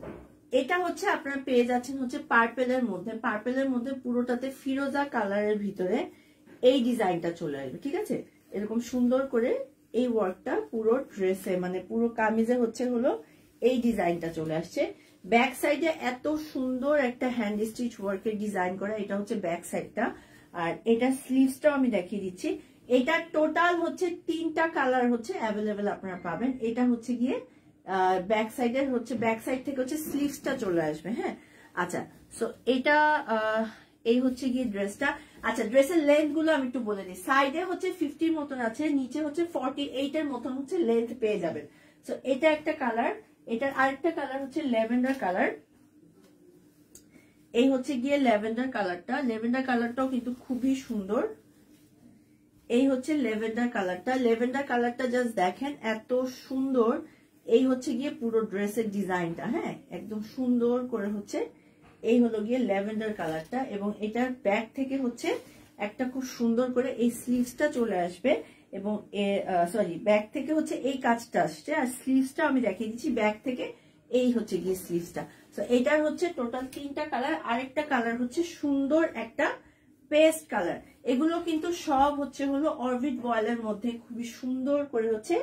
S1: এটা হচ্ছে আপনারা পেয়ে যাচ্ছেন হচ্ছে পার্পেলের মধ্যে, পার্পেলের মধ্যে পুরোটাতে ফিরোজা কালারের ভিতরে এই ডিজাইনটা চলে আসবে, ঠিক আছে। এরকম সুন্দর করে এই ওয়ার্কটা পুরো ড্রেসে মানে পুরো কামিজে হচ্ছে হলো এই ডিজাইনটা চলে আসছে। ব্যাক সাইডে এত সুন্দর একটা হ্যান্ড স্টিচ ওয়ার্কের ডিজাইন করা, এটা হচ্ছে ব্যাক সাইডটা। আর এটা স্লিভসটাও আমি দেখিয়ে দিচ্ছি। এটা টোটাল হচ্ছে 3টা কালার হচ্ছে অ্যাভেলেবেল আপনারা পাবেন। এটা হচ্ছে গিয়ে ব্যাক সাইডের হচ্ছে ব্যাক সাইড থেকে হচ্ছে স্লিভসটা চলে আসবে, হ্যাঁ। আচ্ছা, সো এটা এই হচ্ছে গিয়ে ড্রেসটা। আচ্ছা, ড্রেসের লেন্থ গুলো আমি একটু বলে দিই। সাইডে হচ্ছে 50 মতন আছে, নিচে হচ্ছে 48 এর মতন হচ্ছে লেন্থ পেয়ে যাবেন। সো এটা একটা কালার, এটার আরেকটা কালার হচ্ছে ল্যাভেন্ডার কালার। এই হচ্ছে গিয়ে ল্যাভেন্ডার কালারটা, ল্যাভেন্ডার কালারটাও কিন্তু খুবই সুন্দর। এই হচ্ছে ল্যাভেন্ডার কালারটা, ল্যাভেন্ডার কালারটা জাস্ট দেখেন এত সুন্দর। এই হচ্ছে গিয়ে পুরো ড্রেসের ডিজাইনটা, হ্যাঁ, একদম সুন্দর করে হচ্ছে এই হলো গিয়ে ল্যাভেন্ডার কালারটা। এবং এটার ব্যাক থেকে হচ্ছে একটা খুব সুন্দর করে এই স্লিভসটা চলে আসবে এবং সরি ব্যাক থেকে হচ্ছে এই কাজটা আসছে। আর স্লিভসটা আমি দেখিয়ে দিচ্ছি, ব্যাক থেকে এই হচ্ছে গিয়ে স্লিভসটা। তো এটার হচ্ছে টোটাল 3টা কালার। আরেকটা কালার হচ্ছে সুন্দর একটা পেস্ট কালার। এগুলো কিন্তু সব হচ্ছে হলো অরবিট বয়েলের মধ্যে খুবই সুন্দর করে হচ্ছে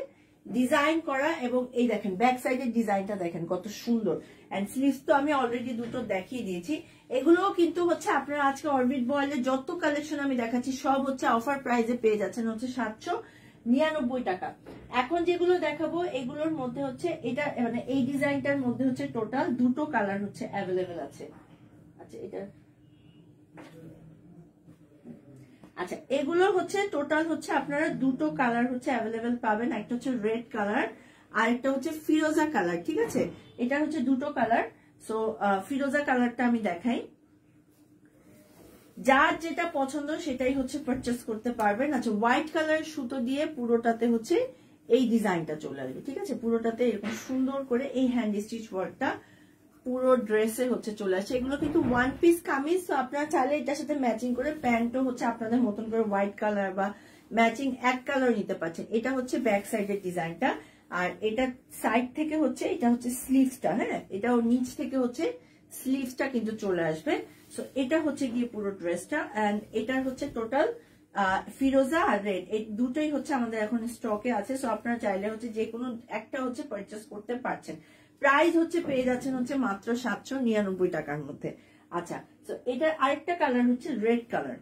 S1: ডিজাইন করা। এবং এই দেখেন ব্যাক সাইডের ডিজাইনটা দেখেন কত সুন্দর। এন্ড স্লিভস তো আমি অলরেডি দুটো দেখিয়ে দিয়েছি। এগুলোও কিন্তু হচ্ছে আপনারা আজকে অরবিট বয়েলের যত কালেকশন আমি দেখাচ্ছি সব হচ্ছে অফার প্রাইসে পেয়ে যাচ্ছেন হচ্ছে 799 টাকা। এখন যেগুলো দেখাবো এগুলোর মধ্যে হচ্ছে এটা মানে এই ডিজাইনটার মধ্যে হচ্ছে টোটাল 2টো কালার হচ্ছে অ্যাভেলেবেল আছে। আচ্ছা, এটা আচ্ছা, এগুলো হচ্ছে টোটাল হচ্ছে আপনারা 2টো কালার হচ্ছে অ্যাভেলেবেল পাবেন। একটা হচ্ছে রেড কালার আর একটা হচ্ছে ফিরোজা কালার, ঠিক আছে। এটা হচ্ছে 2টো কালার। সো ফিরোজা কালারটা আমি দেখাই। যার যেটা পছন্দ সেটাই হচ্ছে পারচেস করতে পারবেন। আচ্ছা, হোয়াইট কালার সুতো দিয়ে পুরোটাতে হচ্ছে এই ডিজাইনটা চলে আসবে, ঠিক আছে। পুরোটাতে এরকম সুন্দর করে এই হ্যান্ড স্টিচ ওয়ার্কটা পুরো ড্রেসে হচ্ছে চলে আসছে। এগুলো কিন্তু 1 পিস কামিজ, তো আপনারা চাইলে এটার সাথে ম্যাচিং করে প্যান্টও হচ্ছে আপনাদের মতন করে হোয়াইট কালার বা ম্যাচিং এক কালার নিতে পারছেন। এটা হচ্ছে ব্যাক সাইডের ডিজাইনটা। আর এটা সাইড থেকে হচ্ছে এটা হচ্ছে স্লিভসটা, হ্যাঁ, এটাও নিচ থেকে হচ্ছে স্লিভসটা কিন্তু চলে আসবে। সো এটা হচ্ছে গিয়ে পুরো ড্রেসটা। এন্ড এটার হচ্ছে টোটাল ফিরোজা আর রেড এই দুটোই হচ্ছে আমাদের এখন স্টকে আছে। সো আপনারা চাইলে হচ্ছে যে কোনো একটা হচ্ছে পারচেস করতে পারছেন। প্রাইস হচ্ছে পেয়ে যাচ্ছেন হচ্ছে মাত্র 799 টাকার মধ্যে। আচ্ছা, তো এটার আরেকটা কালার হচ্ছে রেড কালার।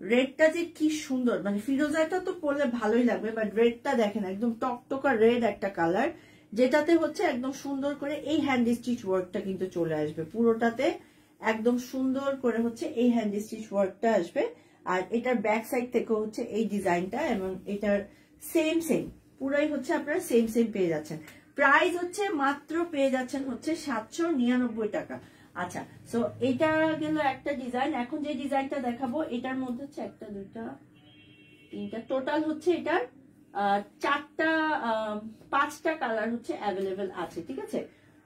S1: রেডটা যে কি সুন্দর, মানে ফিরোজাটা তো পরলে ভালোই লাগবে, বাট রেডটা দেখেন একদম টকটকা রেড একটা কালার, যেটাতে হচ্ছে একদম সুন্দর করে এই হ্যান্ড স্টিচ ওয়ার্কটা কিন্তু চলে আসবে। পুরোটাতে একদম সুন্দর করে হচ্ছে এই হ্যান্ড স্টিচ ওয়ার্কটা আসবে। আর এটার ব্যাক সাইড থেকে হচ্ছে এই ডিজাইনটা এবং এটার সেম পুরাই হচ্ছে আপনারা সেম পেয়ে যাচ্ছেন। প্রাইস হচ্ছে মাত্র পেয়ে যাচ্ছেন হচ্ছে 799 টাকা। আচ্ছা, সো এটা গেল একটা ডিজাইন। এখন যে ডিজাইনটা দেখাবো এটার মধ্যে হচ্ছে 1 2 3 টোটাল হচ্ছে এটার 4টা 5টা কালার হচ্ছে অ্যাভেলেবেল আছে, ঠিক আছে।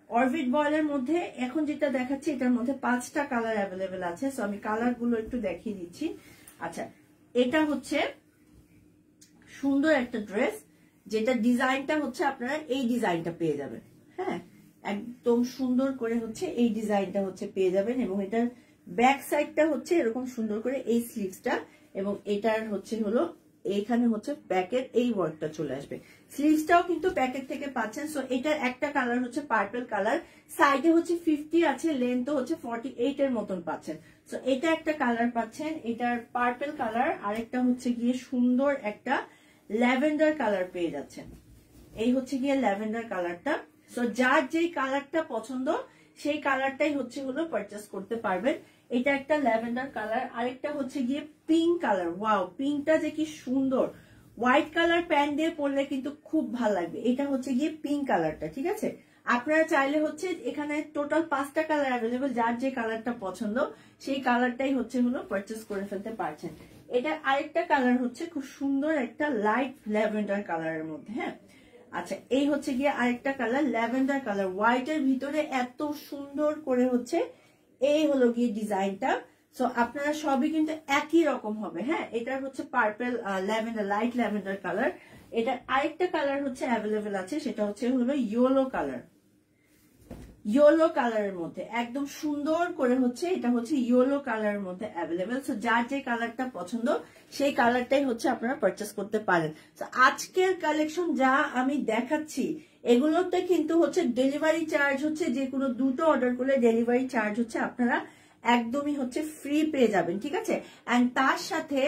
S1: অরবিট বয়েলের মধ্যে এখন যেটা দেখাচ্ছি এটার মধ্যে 5টা কালার অ্যাভেলেবেল আছে। সো আমি কালার গুলো একটু দেখিয়ে দিচ্ছি। আচ্ছা, এটা হচ্ছে সুন্দর একটা ড্রেস, যেটা ডিজাইনটা হচ্ছে আপনারা এই ডিজাইনটা পেয়ে যাবেন, হ্যাঁ, একদম সুন্দর করে হচ্ছে এই ডিজাইনটা হচ্ছে পেয়ে যাবেন। এবং এটার ব্যাক সাইডটা হচ্ছে এরকম সুন্দর করে এই স্লিভসটা এবং এটার হচ্ছে হলো এখানে হচ্ছে ব্যাকের এই ওয়ার্কটা চলে আসবে। স্লিভসটাও কিন্তু প্যাকেট থেকে পাচ্ছেন। সো এটার একটা কালার হচ্ছে পার্পল কালার, সাইডে হচ্ছে 50 আছে, লেন্থও হচ্ছে 48 এর মতন পাচ্ছেন। সো এটা একটা কালার পাচ্ছেন, এটার পার্পল কালার। আরেকটা হচ্ছে গিয়ে সুন্দর একটা ল্যাভেন্ডার কালার পেয়ে যাচ্ছেন। এই হচ্ছে গিয়ে ল্যাভেন্ডার কালারটা। সো যার যেই কালারটা পছন্দ সেই কালারটাই হচ্ছে হলো পারচেস করতে পারবেন। এটা একটা ল্যাভেন্ডার কালার। আরেকটা হচ্ছে গিয়ে পিঙ্ক কালার। ওয়াও, পিঙ্কটা যে কি সুন্দর, হোয়াইট কালার প্যান্ট দিয়ে পরলে কিন্তু খুব ভালো লাগবে। এটা হচ্ছে গিয়ে পিঙ্ক কালারটা, ঠিক আছে। আপনারা চাইলে হচ্ছে এখানে টোটাল 5টা কালার অ্যাভেলেবেল, যার যে কালারটা পছন্দ সেই কালারটাই হচ্ছে হলো পারচেস করে ফেলতে পারছেন। এটা আরেকটা কালার হচ্ছে খুব সুন্দর একটা লাইট ল্যাভেন্ডার কালারের মধ্যে, হ্যাঁ। আচ্ছা, এই হচ্ছে গিয়ে আরেকটা কালার ল্যাভেন্ডার কালার, হোয়াইটের ভিতরে এত সুন্দর করে হচ্ছে এই হলো গিয়ে ডিজাইনটা। সো আপনারা সবই কিন্তু একই রকম হবে, হ্যাঁ। এটার হচ্ছে purple lavender, light lavender colour. এটার আরেকটা কালার হচ্ছে অ্যাভেলেবেল আছে, সেটা হচ্ছে হলো ইয়েলো কালার। ইয়েলো কালারের মধ্যে একদম সুন্দর করে হচ্ছে, এটা হচ্ছে ইয়েলো কালারের মধ্যে অ্যাভেলেবেল। সো যার যে কালারটা পছন্দ সেই কালারটাই হচ্ছে আপনারা পারচেস করতে পারেন। তো আজকের কালেকশন যা আমি দেখাচ্ছি এগুলোতে কিন্তু হচ্ছে ডেলিভারি চার্জ হচ্ছে, যে কোনো দুটো অর্ডার করলে ডেলিভারি চার্জ হচ্ছে আপনারা একদমই হচ্ছে ফ্রি পেয়ে যাবেন, ঠিক আছে। এন্ড তার সাথে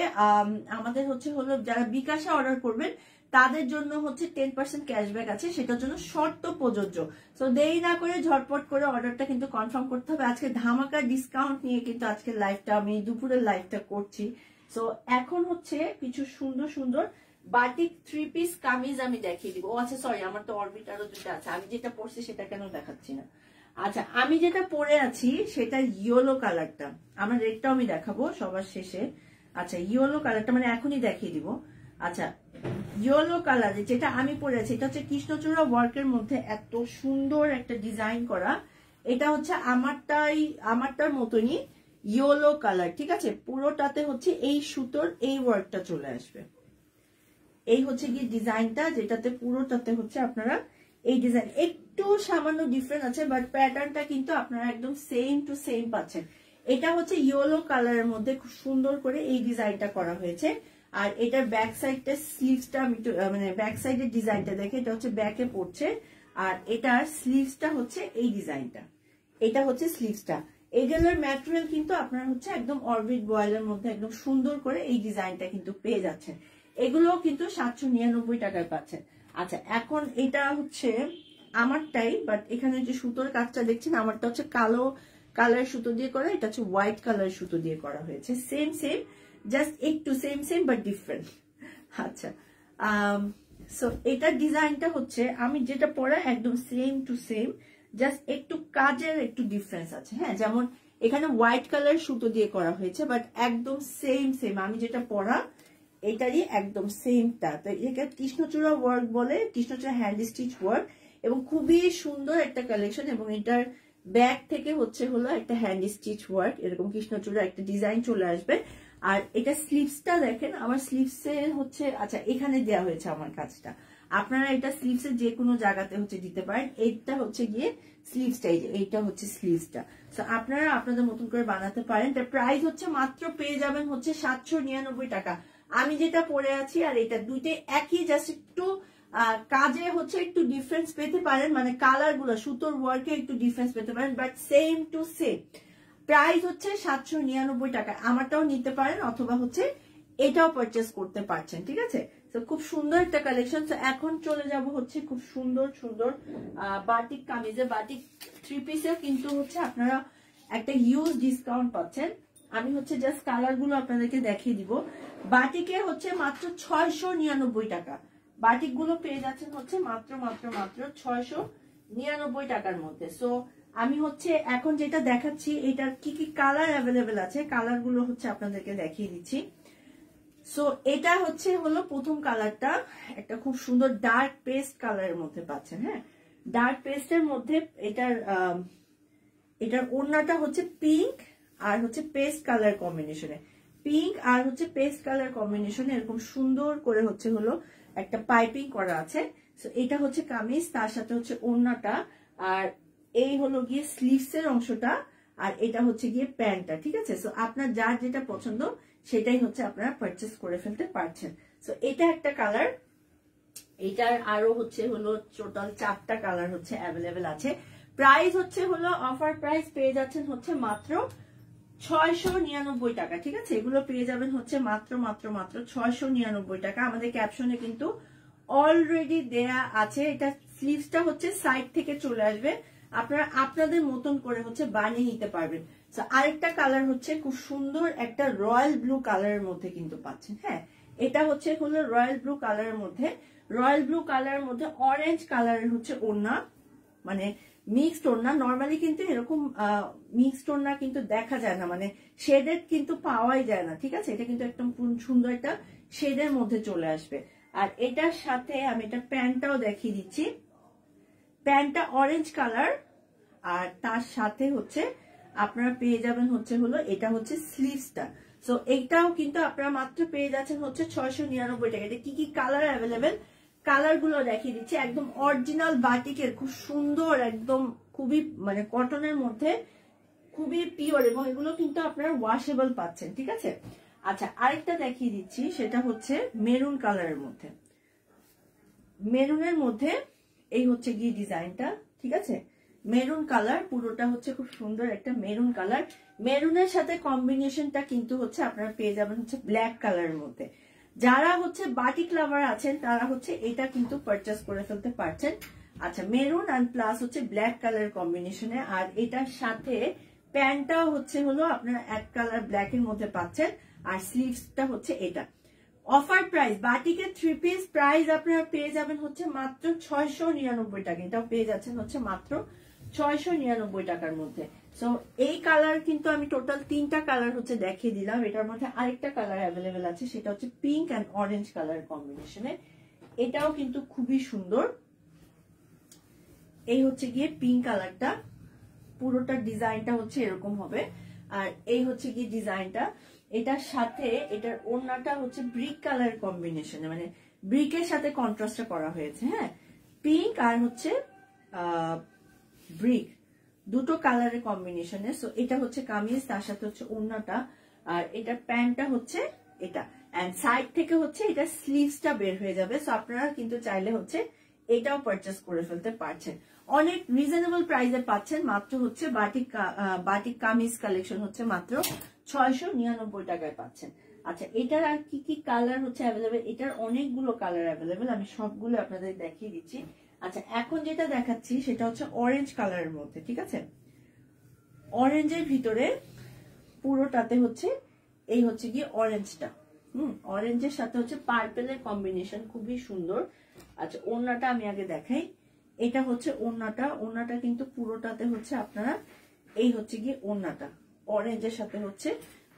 S1: আমাদের হচ্ছে হলো যারা বিকাশে অর্ডার করবেন তাদের জন্য হচ্ছে 10% ক্যাশব্যাক আছে, সেটার জন্য শর্ত প্রযোজ্য। সো দেরি না করে ঝটপট করে অর্ডারটা কিন্তু কনফার্ম করতে হবে। আজকে ধামাকা ডিসকাউন্ট নিয়ে কিন্তু আজকে লাইভটা আমি দুপুরের লাইভটা করছি। সো এখন হচ্ছে কিছু সুন্দর সুন্দর বাটিক 3 পিস কামিজ আমি দেখিয়ে দিব। ও আচ্ছা সরি, আমার তো অরবিট আরো দুটো আছে, আমি যেটা পরছি সেটা কেন দেখাচ্ছি না। আচ্ছা, আমি যেটা পরে আছি সেটা ইয়েলো কালারটা, আমার রেডটাও আমি দেখাবো সবার শেষে। আচ্ছা, ইয়েলো কালারটা মানে এখনই দেখিয়ে দিব। আচ্ছা, ইয়েলো কালার যেটা আমি পরে আছি এটা হচ্ছে কৃষ্ণচূড়া ওয়ার্কের মধ্যে এত সুন্দর একটা ডিজাইন করা। এটা হচ্ছে আমারটার মতনই ইয়েলো কালার, ঠিক আছে। পুরোটাতে হচ্ছে এই সুতোর এই ওয়ার্কটা চলে আসবে। এই হচ্ছে কি ডিজাইনটা, যেটাতে পুরোটাতে হচ্ছে আপনারা এই ডিজাইন, একটু সামান্য ডিফারেন্স আছে বাট প্যাটার্নটা কিন্তু আপনারা একদম সেম টু সেম পাচ্ছেন। এটা হচ্ছে ইয়েলো কালারের মধ্যে খুব সুন্দর করে এই ডিজাইনটা করা হয়েছে। আর এটার ব্যাক সাইডটা স্লিভসটা আমি মানে ব্যাক সাইডের ডিজাইনটা দেখে এটা হচ্ছে ব্যাকে পড়ছে, আর এটার স্লিভসটা হচ্ছে এই ডিজাইনটা, এটা হচ্ছে স্লিভসটা। এগুলোর ম্যাটেরিয়াল কিন্তু আপনারা হচ্ছে একদম অরবিট বয়েলের মধ্যে একদম সুন্দর করে এই ডিজাইনটা কিন্তু পেয়ে যাচ্ছেন। এগুলো কিন্তু 799 টাকায় পাচ্ছেন। আচ্ছা, এখন এটা হচ্ছে আমারটাই, বাট এখানে যে সুতোর কাজটা দেখছেন আমারটা হচ্ছে কালো কালার সুতো দিয়ে করা, এটা হচ্ছে হোয়াইট কালার সুতো দিয়ে করা হয়েছে। সেম সেম, জাস্ট একটু সেম সেম বাট ডিফারেন্ট। আচ্ছা, সো এটার ডিজাইনটা হচ্ছে আমি যেটা পরা একদম সেম টু সেম, জাস্ট একটু কাজের একটু ডিফারেন্স আছে। হ্যাঁ, যেমন এখানে হোয়াইট কালার সুতো দিয়ে করা হয়েছে বাট একদম সেম সেম আমি যেটা পরা এটারই একদম সেমটা। তো এটা কৃষ্ণচূড়া ওয়ার্ক বলে, কৃষ্ণচূড়া হ্যান্ড স্টিচ ওয়ার্ক, এবং খুবই সুন্দর একটা কালেকশন। এবং এটার ব্যাক থেকে হচ্ছে হলো একটা হ্যান্ড স্টিচ ওয়ার্ক, এরকম কৃষ্ণচূড়া একটা ডিজাইন চলে আসবে। আর এটা স্লিভসটা দেখেন, আমার স্লিভসে হচ্ছে, আচ্ছা এখানে দেওয়া হয়েছে আমার কাজটা, আপনারা এটা স্লিভসের যে কোনো জায়গাতে হচ্ছে দিতে পারেন। এইটা হচ্ছে গিয়ে স্লিভসটা, এইটা হচ্ছে স্লিভসটা। তো আপনারা আপনাদের মতন করে বানাতে পারেন। তার প্রাইস হচ্ছে মাত্র পেয়ে যাবেন হচ্ছে 799 টাকা। আমি যেটা পরে আছি আর এটা দুইটাই একই, জাস্ট একটু কাজে হচ্ছে একটু ডিফারেন্স পেতে পারেন, মানে কালার গুলো সুতোর ওয়ার্কে একটু ডিফারেন্স পেতে পারেন, but same to same. Price হচ্ছে 799 টাকা। আমারটাও নিতে পারেন অথবা হচ্ছে এটাও পারচেস করতে পারছেন, ঠিক আছে। তো খুব সুন্দর একটা কালেকশন। তো এখন চলে যাব হচ্ছে খুব সুন্দর সুন্দর বাটিক কামিজে। বাটিক 3 পিসেও কিন্তু হচ্ছে আপনারা একটা হিউজ ডিসকাউন্ট পাচ্ছেন। আমি হচ্ছে জাস্ট কালার গুলো আপনাদেরকে দেখিয়ে দিব। বাটিকে হচ্ছে মাত্র 699 টাকা, বাটিক গুলো পেয়ে যাচ্ছেন হচ্ছে মাত্র মাত্র মাত্র 699 টাকার মধ্যে। সো আমি হচ্ছে এখন যেটা দেখাচ্ছি এটার কি কি কালার অ্যাভেলেবেল আছে, কালার গুলো হচ্ছে আপনাদেরকে দেখিয়ে দিচ্ছি। সো এটা হচ্ছে হলো প্রথম কালারটা, একটা খুব সুন্দর ডার্ক পেস্ট কালারের মধ্যে পাচ্ছেন। হ্যাঁ, ডার্ক পেস্টের মধ্যে এটার ওড়নাটা হচ্ছে পিঙ্ক আর হচ্ছে পেস্ট কালার কম্বিনেশনে, পিঙ্ক আর হচ্ছে পেস্ট কালার কম্বিনেশনে এরকম সুন্দর করে হচ্ছে হলো একটা পাইপিং করা আছে। সো এটা হচ্ছে কামিজ, তার সাথে হচ্ছে ওড়নাটা, আর এই হলো গিয়ে স্লিভস এর অংশটা, আর এটা হচ্ছে গিয়ে প্যান্টটা, ঠিক আছে। সো আপনার যার যেটা পছন্দ সেটাই হচ্ছে আপনারা পারচেস করে ফেলতে পারছেন। সো এটা একটা কালার, এটার আরো হচ্ছে হলো টোটাল 4টা কালার হচ্ছে অ্যাভেলেবেল আছে। প্রাইস হচ্ছে হলো অফার প্রাইস পেয়ে যাচ্ছেন হচ্ছে মাত্র 699 টাকা, ঠিক আছে। এগুলো পেয়ে যাবেন হচ্ছে মাত্র মাত্র মাত্র 699 টাকা। আমাদের ক্যাপশনে কিন্তু অলরেডি দেয়া আছে। এটা স্লিভসটা হচ্ছে সাইড থেকে চলে আসবে, আপনারা আপনাদের মতন করে হচ্ছে বানিয়ে নিতে পারবেন। আরেকটা কালার হচ্ছে খুব সুন্দর একটা রয়্যাল ব্লু কালারের মধ্যে কিন্তু পাচ্ছেন। হ্যাঁ, এটা হচ্ছে হলো রয়্যাল ব্লু কালারের মধ্যে, রয়্যাল ব্লু কালারের মধ্যে অরেঞ্জ কালারের হচ্ছে ওড়না, মানে মিক্সড ওড়না। নর্মালি কিন্তু এরকম মিক্সড ওড়না কিন্তু দেখা যায় না, মানে শেডেড কিন্তু পাওয়াই যায় না, ঠিক আছে। এটা কিন্তু একদম সুন্দর একটা শেডের মধ্যে চলে আসবে। আর এটার সাথে আমি এটা প্যান্টটাও দেখিয়ে দিচ্ছি, প্যান্টটা অরেঞ্জ কালার, আর তার সাথে হচ্ছে আপনারা পেয়ে যাবেন হচ্ছে হলো এটা হচ্ছে স্লিভসটা। সো এইটাও কিন্তু আপনারা মাত্র পেয়ে যাচ্ছেন হচ্ছে 699 টাকা। এটা কি কি কালার অ্যাভেলেবেল কালার গুলো দেখিয়ে দিচ্ছি, একদম অরিজিনাল বাটিকের খুব সুন্দর, একদম খুবই মানে কটনের মধ্যে খুবই পিওর, এবং এগুলো কিন্তু আপনারা ওয়াশেবল পাচ্ছেন, ঠিক আছে। আচ্ছা, আরেকটা দেখিয়ে দিচ্ছি, সেটা হচ্ছে মেরুন কালারের মধ্যে। মেরুনের মধ্যে এই হচ্ছে গিয়ে ডিজাইনটা, ঠিক আছে। মেরুন কালার, পুরোটা হচ্ছে খুব সুন্দর একটা মেরুন কালার। মেরুনের সাথে কম্বিনেশনটা কিন্তু হচ্ছে আপনারা পেয়ে যাবেন হচ্ছে ব্ল্যাক কালারের মধ্যে। যারা হচ্ছে বাটিক লাভার আছেন তারা হচ্ছে এটা কিন্তু পারচেস করে ফেলতে পারছেন। আচ্ছা, মেরুন অ্যান্ড প্লাস হচ্ছে ব্ল্যাক কালার কম্বিনেশনে, আর এটার সাথে প্যান্টটাও হচ্ছে হলো আপনারা এক কালার ব্ল্যাক এর মধ্যে পাচ্ছেন, আর স্লিভসটা হচ্ছে এটা। অফার প্রাইস বাটিকের 3 পিস প্রাইস আপনারা পেয়ে যাবেন হচ্ছে মাত্র 699 টাকা। এটাও পেয়ে যাচ্ছেন হচ্ছে মাত্র 699 টাকার মধ্যে। সো এই কালার কিন্তু আমি টোটাল 3টা কালার হচ্ছে দেখিয়ে দিলাম। এটার মধ্যে আরেকটা কালার অ্যাভেলেবেল আছে, সেটা হচ্ছে পিঙ্ক অ্যান্ড অরেঞ্জ কালার কম্বিনেশনে। এটাও কিন্তু খুবই সুন্দর। এই হচ্ছে গিয়ে পিঙ্ক কালারটা, পুরোটা ডিজাইনটা হচ্ছে এরকম হবে, আর এই হচ্ছে গিয়ে ডিজাইনটা। এটার সাথে এটার ওড়নাটা হচ্ছে ব্রিক কালার কম্বিনেশনে, মানে ব্রিকের সাথে কন্ট্রাস্টটা করা হয়েছে। হ্যাঁ, পিঙ্ক আর হচ্ছে ব্রিক দুটো কালারের কম্বিনেশনে। সো এটা হচ্ছে কামিজ, তার সাথে হচ্ছে ওড়নাটা, আর এটার প্যান্টটা হচ্ছে এটা, এন্ড সাইড থেকে হচ্ছে এটা স্লিভসটা বের হয়ে যাবে। সো আপনারা কিন্তু চাইলে হচ্ছে এটাও পারচেস করে ফেলতে পারছেন। অনেক রিজনেবল প্রাইসে পাচ্ছেন, মাত্র হচ্ছে বাটিক কামিজ কালেকশন হচ্ছে মাত্র 699 টাকায় পাচ্ছেন। আচ্ছা, এটার আর কি কি কালার হচ্ছে অ্যাভেলেবেল? এটার অনেকগুলো কালার অ্যাভেলেবেল, আমি সবগুলো আপনাদের দেখিয়ে দিচ্ছি। আচ্ছা, এখন যেটা দেখাচ্ছি সেটা হচ্ছে অরেঞ্জ কালারের মধ্যে, ঠিক আছে। অরেঞ্জের ভিতরে পুরোটাতে হচ্ছে এই হচ্ছে গিয়ে অরেঞ্জটা, অরেঞ্জের সাথে হচ্ছে পার্পেলের কম্বিনেশন, খুবই সুন্দর। আচ্ছা, ওড়নাটা আমি আগে দেখাই। এটা হচ্ছে ওড়নাটা, ওড়নাটা কিন্তু পুরোটাতে হচ্ছে আপনারা এই হচ্ছে গিয়ে ওড়নাটা অরেঞ্জের সাথে হচ্ছে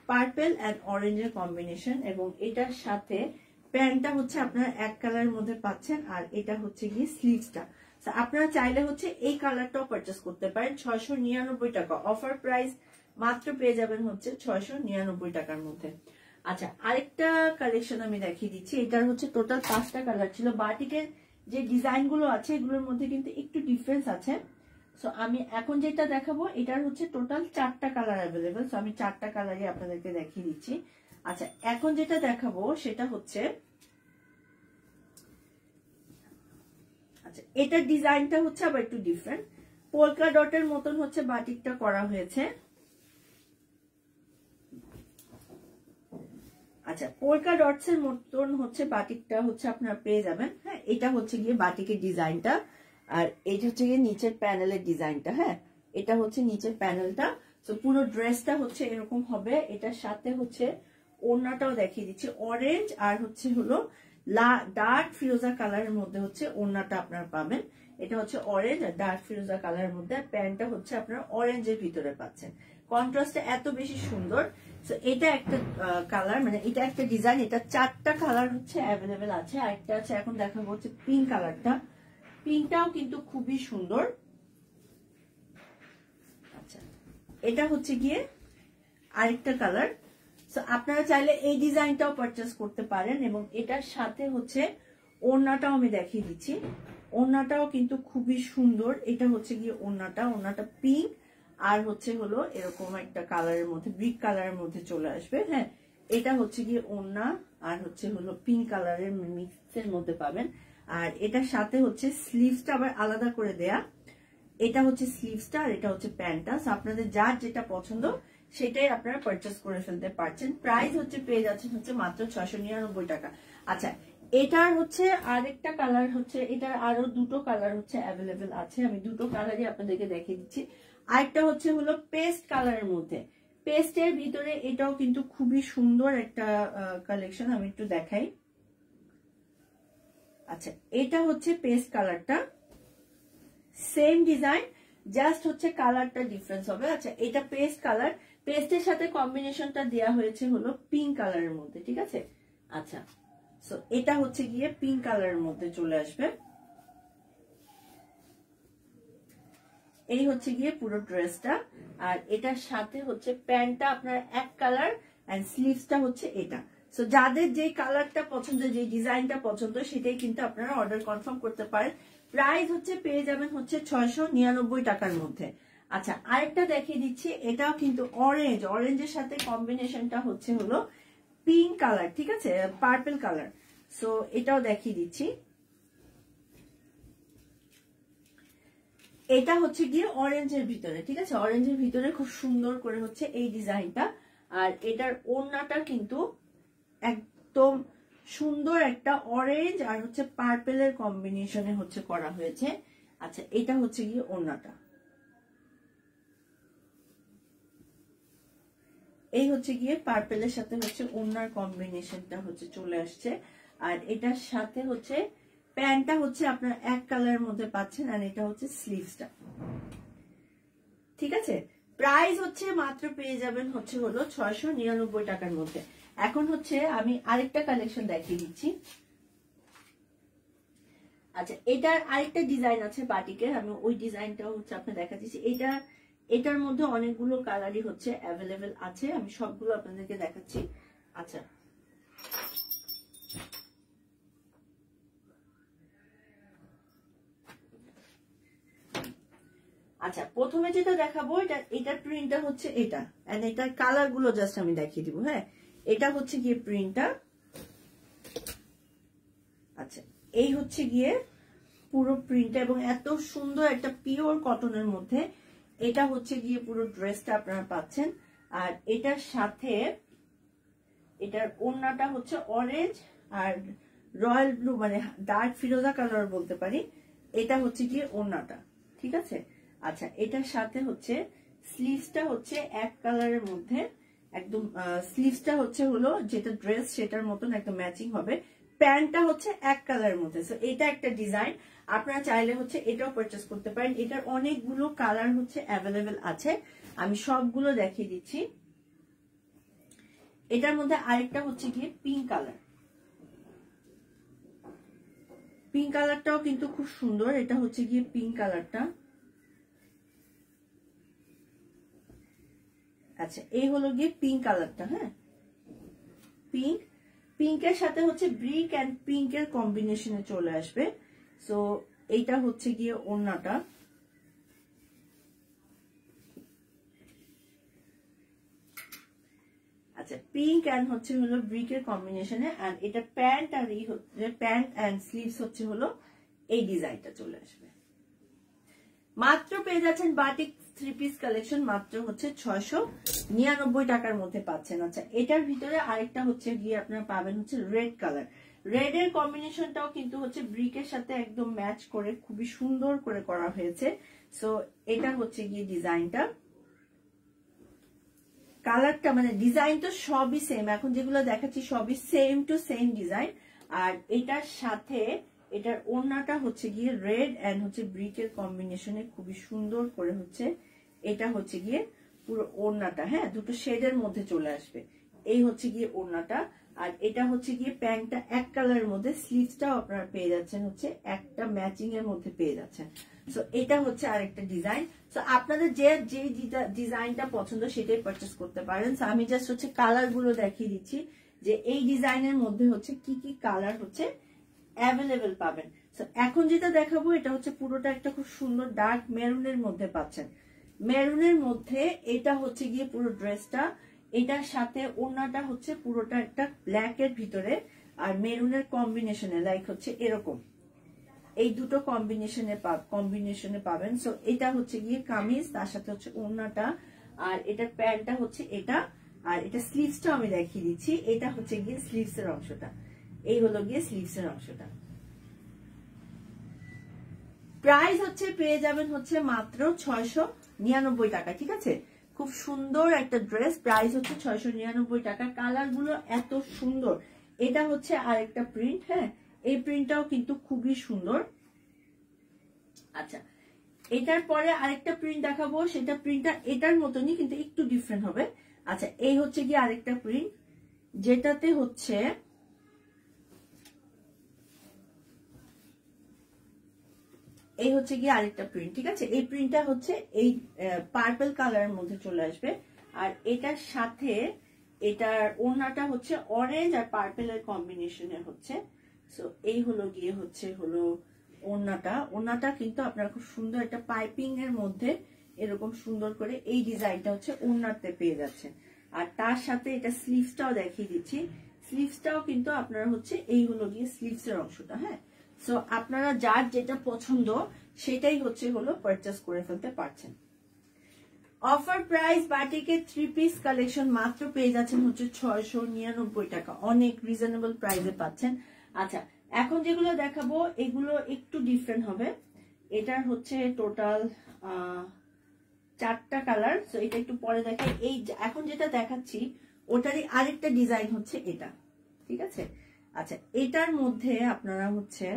S1: পার্পেল এন্ড অরেঞ্জের কম্বিনেশন, এবং এটার সাথে প্যান্টটা হচ্ছে আপনারা এক কালারের মধ্যে পাচ্ছেন, আর এটা হচ্ছে গিয়ে স্লিভসটা। আপনারা চাইলে হচ্ছে এই কালারটাও পারচেস করতে পারেন। 699 টাকা অফার প্রাইস, মাত্র পেয়ে যাবেন হচ্ছে 699 টাকার মধ্যে। আচ্ছা, আরেকটা কালেকশন আমি দেখিয়ে দিচ্ছি। এটার হচ্ছে টোটাল 5টা কালার ছিল। বাটিকের যে ডিজাইন গুলো আছে এগুলোর মধ্যে কিন্তু একটু ডিফারেন্স আছে। সো আমি এখন যেটা দেখাবো এটার হচ্ছে টোটাল 4টা কালার অ্যাভেলেবেল। সো আমি 4টা কালারই আপনাদেরকে দেখিয়ে দিচ্ছি। আচ্ছা, এখন যেটা দেখাবো সেটা হচ্ছে, আচ্ছা এটার ডিজাইনটা হচ্ছে আবার একটু ডিফারেন্ট, পোলকা ডটের মতন হচ্ছে বাটিকটা করা হয়েছে। আচ্ছা, পোলকা ডটস এর মতন হচ্ছে বাটিকটা হচ্ছে আপনারা পেয়ে যাবেন। হ্যাঁ, এটা হচ্ছে গিয়ে বাটিকের ডিজাইনটা, আর এটা হচ্ছে গিয়ে নিচের প্যানেলের ডিজাইনটা। হ্যাঁ, এটা হচ্ছে নিচের প্যানেলটা। তো পুরো ড্রেসটা হচ্ছে এরকম হবে। এটার সাথে হচ্ছে ওড়নাটাও দেখিয়ে দিচ্ছি, অরেঞ্জ আর হচ্ছে হলো ডার্ক ফিরোজা কালারের মধ্যে হচ্ছে ওড়নাটা আপনারা পাবেন। এটা হচ্ছে অরেঞ্জ আর ডার্ক ফিরোজা কালারের মধ্যে, প্যান্টটা হচ্ছে আপনারা অরেঞ্জের ভিতরে পাচ্ছেন। কন্ট্রাস্টটা এত বেশি সুন্দর। তো এটা একটা কালার, মানে এটা একটা ডিজাইন। এটা 4টা কালার হচ্ছে অ্যাভেলেবেল আছে। আরেকটা আছে, এখন দেখাবো হচ্ছে পিঙ্ক কালারটা। পিঙ্কটাও কিন্তু খুবই সুন্দর। আচ্ছা, এটা হচ্ছে গিয়ে আরেকটা কালার। সো আপনারা চাইলে এই ডিজাইনটাও পারচেস করতে পারেন, এবং এটার সাথে হচ্ছে ওড়নাটাও আমি দেখিয়ে দিচ্ছি। ওড়নাটাও কিন্তু খুবই সুন্দর। এটা হচ্ছে গিয়ে ওড়নাটা পিঙ্ক আর হচ্ছে হলো এরকম একটা কালারের মধ্যে, ব্রিক কালারের মধ্যে চলে আসবে। হ্যাঁ, এটা হচ্ছে গিয়ে ওড়না আর হচ্ছে হলো পিঙ্ক কালারের মিক্সের মধ্যে পাবেন। আর এটার সাথে হচ্ছে স্লিভসটা আবার আলাদা করে দেয়া। এটা হচ্ছে স্লিভসটা আর এটা হচ্ছে প্যান্টটা। আপনাদের যার যেটা পছন্দ সেটাই আপনারা পারচেস করে ফেলতে পারছেন। প্রাইস হচ্ছে পেয়ে যাচ্ছেন হচ্ছে মাত্র 699 টাকা। আচ্ছা, এটার হচ্ছে আরেকটা কালার হচ্ছে, এটার আরো দুটো কালার হচ্ছে অ্যাভেলেবেল আছে। আমি দুটো কালারই আপনাদেরকে দেখিয়ে দিচ্ছি। আরেকটা হচ্ছে হলো পেস্ট কালারের মধ্যে, পেস্টের ভিতরে এটাও কিন্তু খুবই সুন্দর একটা কালেকশন। আমি একটু দেখাই। আচ্ছা, এটা হচ্ছে পেস্ট কালারটা, সেম ডিজাইন, জাস্ট হচ্ছে কালারটা ডিফারেন্স হবে। আচ্ছা, এটা পেস্ট কালার, পেস্টের সাথে কম্বিনেশনটা দেওয়া হয়েছে হলো পিঙ্ক কালারের মধ্যে, ঠিক আছে। আচ্ছা, সো এটা হচ্ছে গিয়ে পিঙ্ক কালারের মধ্যে চলে আসবে। এই হচ্ছে গিয়ে পুরো ড্রেসটা, আর এটার সাথে হচ্ছে প্যান্টটা আপনার এক কালার এন্ড স্লিভসটা হচ্ছে এটা। সো যাদের যে কালারটা পছন্দ, যে ডিজাইনটা পছন্দ, সেটাই কিন্তু আপনারা অর্ডার কনফার্ম করতে পারেন। প্রাইস হচ্ছে পেয়ে যাবেন হচ্ছে 699 টাকার মধ্যে। আচ্ছা, আরেকটা দেখিয়ে দিচ্ছি, এটাও কিন্তু অরেঞ্জের সাথে কম্বিনেশনটা হচ্ছে হলো পিঙ্ক কালার, ঠিক আছে, পার্পল কালার। সো এটাও দেখিয়ে দিচ্ছি, এটা হচ্ছে গিয়ে অরেঞ্জের ভিতরে, ঠিক আছে, অরেঞ্জের ভিতরে খুব সুন্দর করে হচ্ছে এই ডিজাইনটা। আর এটার ওড়নাটা কিন্তু একদম সুন্দর একটা অরেঞ্জ আর হচ্ছে পার্পেলের কম্বিনেশনে হচ্ছে করা হয়েছে। আচ্ছা, এটা হচ্ছে গিয়ে ওড়নাটা, এই হচ্ছে গিয়ে পার্পেলের সাথে হচ্ছে ওড়নার কম্বিনেশনটা হচ্ছে চলে আসছে। আর এটার সাথে হচ্ছে প্যান্টটা হচ্ছে আপনার এক কালারের মধ্যে পাচ্ছেন, আর এটা হচ্ছে স্লিভসটা, ঠিক আছে। প্রাইস হচ্ছে মাত্র পেয়ে যাবেন হচ্ছে হলো 699 টাকার মধ্যে। এখন হচ্ছে আমি আরেকটা কালেকশন দেখিয়ে দিচ্ছি। আচ্ছা, এটার আরেকটা ডিজাইন আছে বাটিকের, আমি ওই ডিজাইনটাও হচ্ছে আপনার দেখা দিচ্ছি। এটার মধ্যে অনেকগুলো কালারই হচ্ছে অ্যাভেলেবেল আছে, আমি সবগুলো আপনাদেরকে দেখাচ্ছি। আচ্ছা, আচ্ছা, প্রথমে যেটা দেখাবো এটার প্রিন্টটা হচ্ছে এটা, এন্ড এটার কালার গুলো জাস্ট আমি দেখিয়ে দিব। হ্যাঁ, এটা হচ্ছে গিয়ে প্রিন্টটা। আচ্ছা, এই হচ্ছে গিয়ে পুরো প্রিন্টটা, এবং এত সুন্দর একটা পিওর কটনের মধ্যে এটা হচ্ছে গিয়ে পুরো ড্রেসটা আপনারা পাচ্ছেন। আর এটার সাথে এটার ওড়নাটা হচ্ছে অরেঞ্জ আর রয়্যাল ব্লু, মানে ডার্ক ফিরোজা কালার বলতে পারি, এটা হচ্ছে গিয়ে ওড়নাটা, ঠিক আছে। আচ্ছা, এটার সাথে হচ্ছে স্লিভসটা হচ্ছে এক কালারের মধ্যে, একদম স্লিভসটা হচ্ছে হলো যেটা ড্রেস সেটার মতন একদম ম্যাচিং হবে। প্যান্টটা হচ্ছে এক কালারের মধ্যে। সো এটা একটা ডিজাইন, আপনারা চাইলে হচ্ছে এটাও পারচেস করতে পারেন। এটার অনেকগুলো কালার হচ্ছে অ্যাভেলেবেল আছে, আমি সবগুলো দেখিয়ে দিচ্ছি। এটার মধ্যে আরেকটা হচ্ছে গিয়ে পিঙ্ক কালার, পিঙ্ক কালারটাও কিন্তু খুব সুন্দর। এটা হচ্ছে গিয়ে পিঙ্ক কালারটা। আচ্ছা, এই হলো গিয়ে পিঙ্ক কালারটা। হ্যাঁ, পিঙ্কের সাথে হচ্ছে ব্রিক এন্ড পিঙ্কের কম্বিনেশনে চলে আসবে। সো এইটা হচ্ছে গিয়ে ওড়নাটা। আচ্ছা, পিঙ্ক এন্ড হচ্ছে হলো ব্রিকের কম্বিনেশনে, আর এটা প্যান্ট আর এই হচ্ছে প্যান্ট এন্ড স্লিভস হচ্ছে হলো এই ডিজাইনটা চলে আসবে। মাত্র পেয়ে যাচ্ছেন বাটিক থ্রি পিস কালেকশন, মাত্র হচ্ছে 699 টাকার মধ্যে পাচ্ছেন। আচ্ছা, এটার ভিতরে আরেকটা হচ্ছে গিয়ে আপনারা পাবেন হচ্ছে রেড কালার। রেড এর কম্বিনেশনটাও কিন্তু হচ্ছে ব্রিকের সাথে একদম ম্যাচ করে খুবই সুন্দর করে করা হয়েছে। সো এটা হচ্ছে গিয়ে ডিজাইনটা, কালারটা মানে ডিজাইন তো সবই সেম, এখন যেগুলো দেখাচ্ছি সবই সেম টু সেম ডিজাইন। আর এটার সাথে এটার ওড়নাটা হচ্ছে গিয়ে রেড এন্ড হচ্ছে ব্রিকের কম্বিনেশনে খুবই সুন্দর করে হচ্ছে এটা হচ্ছে গিয়ে পুরো ওড়নাটা। হ্যাঁ, দুটো শেডের মধ্যে চলে আসবে, এই হচ্ছে গিয়ে ওড়নাটা। আর এটা হচ্ছে গিয়ে প্যান্টটা এক কালারের মধ্যে, স্লিভসটাও আপনারা পেয়ে যাচ্ছেন হচ্ছে একটা ম্যাচিং এর মধ্যে পেয়ে যাচ্ছেন। সো এটা হচ্ছে আরেকটা ডিজাইন। সো আপনাদের যে ডিজাইনটা পছন্দ সেটাই পারচেস করতে পারেন। সো আমি জাস্ট হচ্ছে কালার গুলো দেখিয়ে দিচ্ছি যে এই ডিজাইনের মধ্যে হচ্ছে কি কি কালার হচ্ছে অ্যাভেলেবেল পাবেন। এখন যেটা দেখাবো এটা হচ্ছে পুরোটা একটা খুব সুন্দর ডার্ক মেরুনের মধ্যে পাচ্ছেন। মেরুনের মধ্যে এটা হচ্ছে গিয়ে পুরো ড্রেসটা, এটার সাথে ওড়নাটা হচ্ছে পুরোটা একটা ব্ল্যাক এর ভিতরে আর মেরুনের কম্বিনেশনে, লাইক হচ্ছে এরকম এই দুটো কম্বিনেশনে পাবেন। সো এটা হচ্ছে গিয়ে কামিজ, তার সাথে হচ্ছে ওড়নাটা, আর এটার প্যান্টটা হচ্ছে এটা, আর এটা স্লিভসটা আমি দেখিয়ে দিচ্ছি। এটা হচ্ছে গিয়ে স্লিভস এর অংশটা, এই হলো গিয়ে স্লিভস এর অংশটা। প্রাইস হচ্ছে পেয়ে যাবেন হচ্ছে মাত্র 699 টাকা, ঠিক আছে। খুব সুন্দর একটা ড্রেস, প্রাইস হচ্ছে 699 টাকা। কালার গুলো এত সুন্দর, এটা হচ্ছে আরেকটা প্রিন্ট। হ্যাঁ, এই প্রিন্টটাও কিন্তু খুবই সুন্দর। আচ্ছা, এটার পরে আরেকটা প্রিন্ট দেখাবো, সেটা প্রিন্টটা এটার মতনই কিন্তু একটু ডিফারেন্ট হবে। আচ্ছা, এই হচ্ছে গিয়ে আরেকটা প্রিন্ট, যেটাতে হচ্ছে এই হচ্ছে গিয়ে আরেকটা প্রিন্ট, ঠিক আছে। এই প্রিন্টটা হচ্ছে এই পার্পল কালারের মধ্যে চলে আসবে। আর এটার সাথে এটার ওড়নাটা হচ্ছে অরেঞ্জ আর পার্পেলের কম্বিনেশনে হচ্ছে। সো এই হলো গিয়ে হলো ওড়নাটা কিন্তু আপনারা খুব সুন্দর একটা পাইপিং এর মধ্যে এরকম সুন্দর করে এই ডিজাইনটা হচ্ছে ওড়নাতে পেয়ে যাচ্ছেন। আর তার সাথে এটা স্লিভসটাও দেখিয়ে দিচ্ছি। স্লিভসটাও কিন্তু আপনারা হচ্ছে এই হলো গিয়ে স্লিভস এর অংশটা। হ্যাঁ, সো আপনারা যার যেটা পছন্দ সেটাই হলো পারচেস করে ফেলতে পারছেন। অফার প্রাইস বাটিকের 3 পিস কালেকশন মাত্র পেয়ে যাচ্ছেন হচ্ছে 699 টাকা। অনেক রিজনেবল প্রাইসে পাচ্ছেন। আচ্ছা, এখন যেগুলো দেখাবো এগুলো একটু ডিফারেন্ট হবে। এটার হচ্ছে টোটাল 4টা কালার। সো এটা একটু পরে দেখাই। এই এখন যেটা দেখাচ্ছি ওটারই আরেকটা ডিজাইন হচ্ছে এটা, ঠিক আছে। আচ্ছা, এটার মধ্যে আপনারা হচ্ছে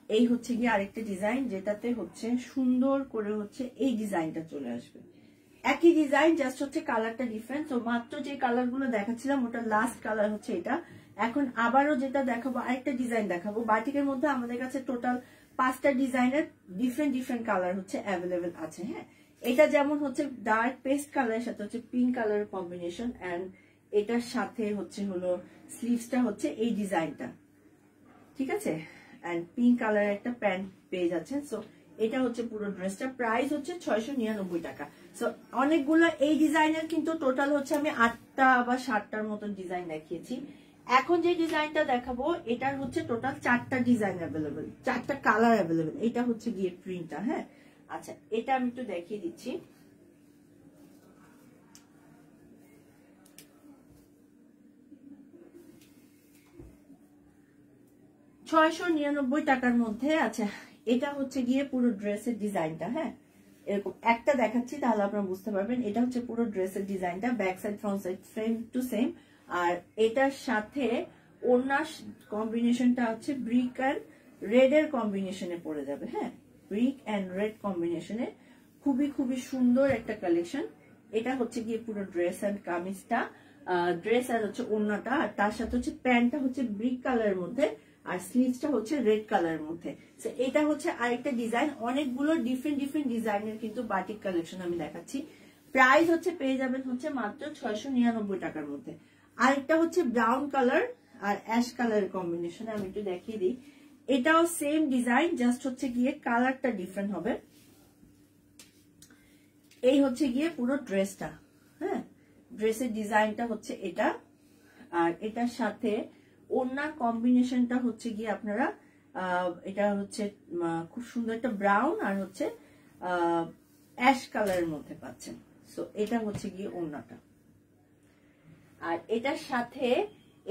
S1: এই হচ্ছে গিয়ে আরেকটা ডিজাইন, যেটাতে হচ্ছে সুন্দর করে হচ্ছে এই ডিজাইনটা চলে আসবে। একই ডিজাইন, জাস্ট হচ্ছে কালারটা ডিফারেন্ট। তো মাত্র যে কালার গুলো দেখাচ্ছিলাম ওটা লাস্ট কালার হচ্ছে এটা। এখন আবারও যেটা দেখাবো আরেকটা ডিজাইন দেখাবো। বাটিকের মধ্যে আমাদের কাছে টোটাল 5টা ডিজাইনের ডিফারেন্ট কালার হচ্ছে অ্যাভেলেবেল আছে। হ্যাঁ, এটা যেমন হচ্ছে ডার্ক পেস্ট কালারের সাথে হচ্ছে পিঙ্ক কালারের কম্বিনেশন, এন্ড এটার সাথে হলো স্লিভসটা হচ্ছে এই ডিজাইনটা, ঠিক আছে। এন্ড পিঙ্ক কালারের একটা প্যান্ট পেয়ে যাচ্ছেন। সো এটা হচ্ছে পুরো ড্রেসটা। প্রাইস হচ্ছে 699 টাকা। সো অনেকগুলো এই ডিজাইনের কিন্তু টোটাল হচ্ছে আমি 8টা বা 7টার মতন ডিজাইন দেখিয়েছি। এখন যে ডিজাইনটা দেখাবো এটার হচ্ছে টোটাল 4টা ডিজাইন অ্যাভেলেবেল, 4টা কালার অ্যাভেলেবেল। এটা হচ্ছে গিয়ে প্রিন্টটা। হ্যাঁ, আচ্ছা, এটা আমি একটু দেখিয়ে দিচ্ছি। টাকার মধ্যে। আচ্ছা, এটা হচ্ছে গিয়ে পুরো ড্রেসের ডিজাইনটা। হ্যাঁ, এরকম একটা দেখাচ্ছি তাহলে আপনারা বুঝতে পারবেন। এটা হচ্ছে পুরো ড্রেসের ডিজাইনটা, back side front side same to same. আর এটার সাথে ওড়নার কম্বিনেশনটা হচ্ছে ব্রিক এন্ড রেড এর কম্বিনেশনে পড়ে যাবে। হ্যাঁ, ব্রিক এন্ড রেড কম্বিনেশনে খুবই সুন্দর একটা কালেকশন। এটা হচ্ছে গিয়ে পুরো ড্রেস এন্ড কামিজটা, ড্রেস আর হচ্ছে ওড়নাটা। আর তার সাথে হচ্ছে প্যান্টটা হচ্ছে ব্রিক কালারের মধ্যে, আর স্লিভসটা হচ্ছে রেড কালারের মধ্যে। এটা হচ্ছে আরেকটা ডিজাইন। অনেকগুলো ডিফারেন্ট ডিজাইনের কিন্তু বাটিক কালেকশন আমি দেখাচ্ছি। প্রাইস হচ্ছে পেয়ে যাবেন হচ্ছে মাত্র 699 টাকার মধ্যে। আরেকটা হচ্ছে ব্রাউন কালার আর অ্যাশ কালারের কম্বিনেশন, আমি একটু দেখিয়ে দিই। এটাও সেম ডিজাইন, জাস্ট হচ্ছে গিয়ে কালারটা ডিফারেন্ট হবে। এই হচ্ছে গিয়ে পুরো ড্রেসটা। হ্যাঁ, ড্রেসের ডিজাইনটা হচ্ছে এটা। আর এটার সাথে ওড়নার কম্বিনেশনটা হচ্ছে গিয়ে আপনারা এটা হচ্ছে খুব সুন্দর একটা ব্রাউন আর হচ্ছে অ্যাশ কালারের মধ্যে পাচ্ছেন। সো এটা হচ্ছে গিয়ে ওড়নাটা। আর এটার সাথে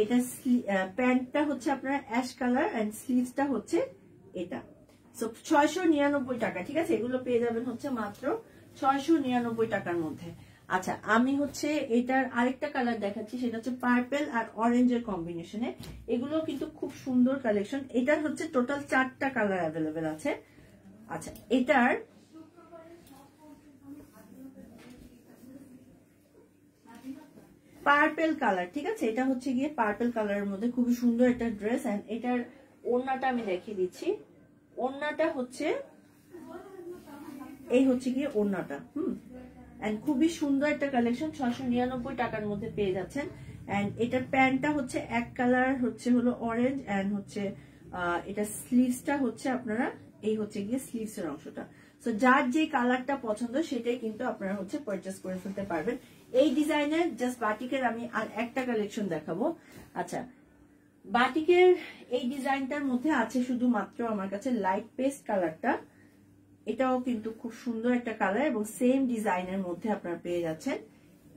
S1: এটা প্যান্টটা হচ্ছে আপনারা অ্যাশ কালার এন্ড স্লিভসটা হচ্ছে এটা। সো 699 টাকা, ঠিক আছে। এগুলো পেয়ে যাবেন হচ্ছে মাত্র 699 টাকার মধ্যে। আচ্ছা, আমি হচ্ছে এটার আরেকটা কালার দেখাচ্ছি, সেটা হচ্ছে পার্পল আর অরেঞ্জের কম্বিনেশনে। এগুলো কিন্তু খুব সুন্দর কালেকশন। এটার হচ্ছে টোটাল 4টা কালার অ্যাভেলেবেল আছে। আচ্ছা, এটার পার্পল কালার, ঠিক আছে। এটা হচ্ছে গিয়ে পার্পল কালারের মধ্যে খুবই সুন্দর একটা ড্রেস। এন্ড এটার ওড়নাটা আমি দেখিয়ে দিচ্ছি। ওড়নাটা হচ্ছে এই হচ্ছে গিয়ে ওড়নাটা। এন্ড খুবই সুন্দর একটা কালেকশন, 699 টাকার মধ্যে পেয়ে যাচ্ছেন। এন্ড এটার প্যান্টটা হচ্ছে এক কালার হলো অরেঞ্জ, এন্ড হচ্ছে এটা স্লিভসটা হচ্ছে আপনারা এই হচ্ছে গিয়ে স্লিভস এর অংশটা। সো যার যে কালারটা পছন্দ সেটাই কিন্তু আপনারা হচ্ছে পারচেস করে ফেলতে পারবেন। এই ডিজাইনের জাস্ট বাটিকের আমি আর একটা কালেকশন দেখাবো। আচ্ছা, বাটিকের এই ডিজাইনটার মধ্যে আছে শুধুমাত্র আমার কাছে লাইট পেস্ট কালারটা। এটাও কিন্তু খুব সুন্দর একটা কালার এবং সেম ডিজাইনের মধ্যে আপনারা পেয়ে যাচ্ছেন।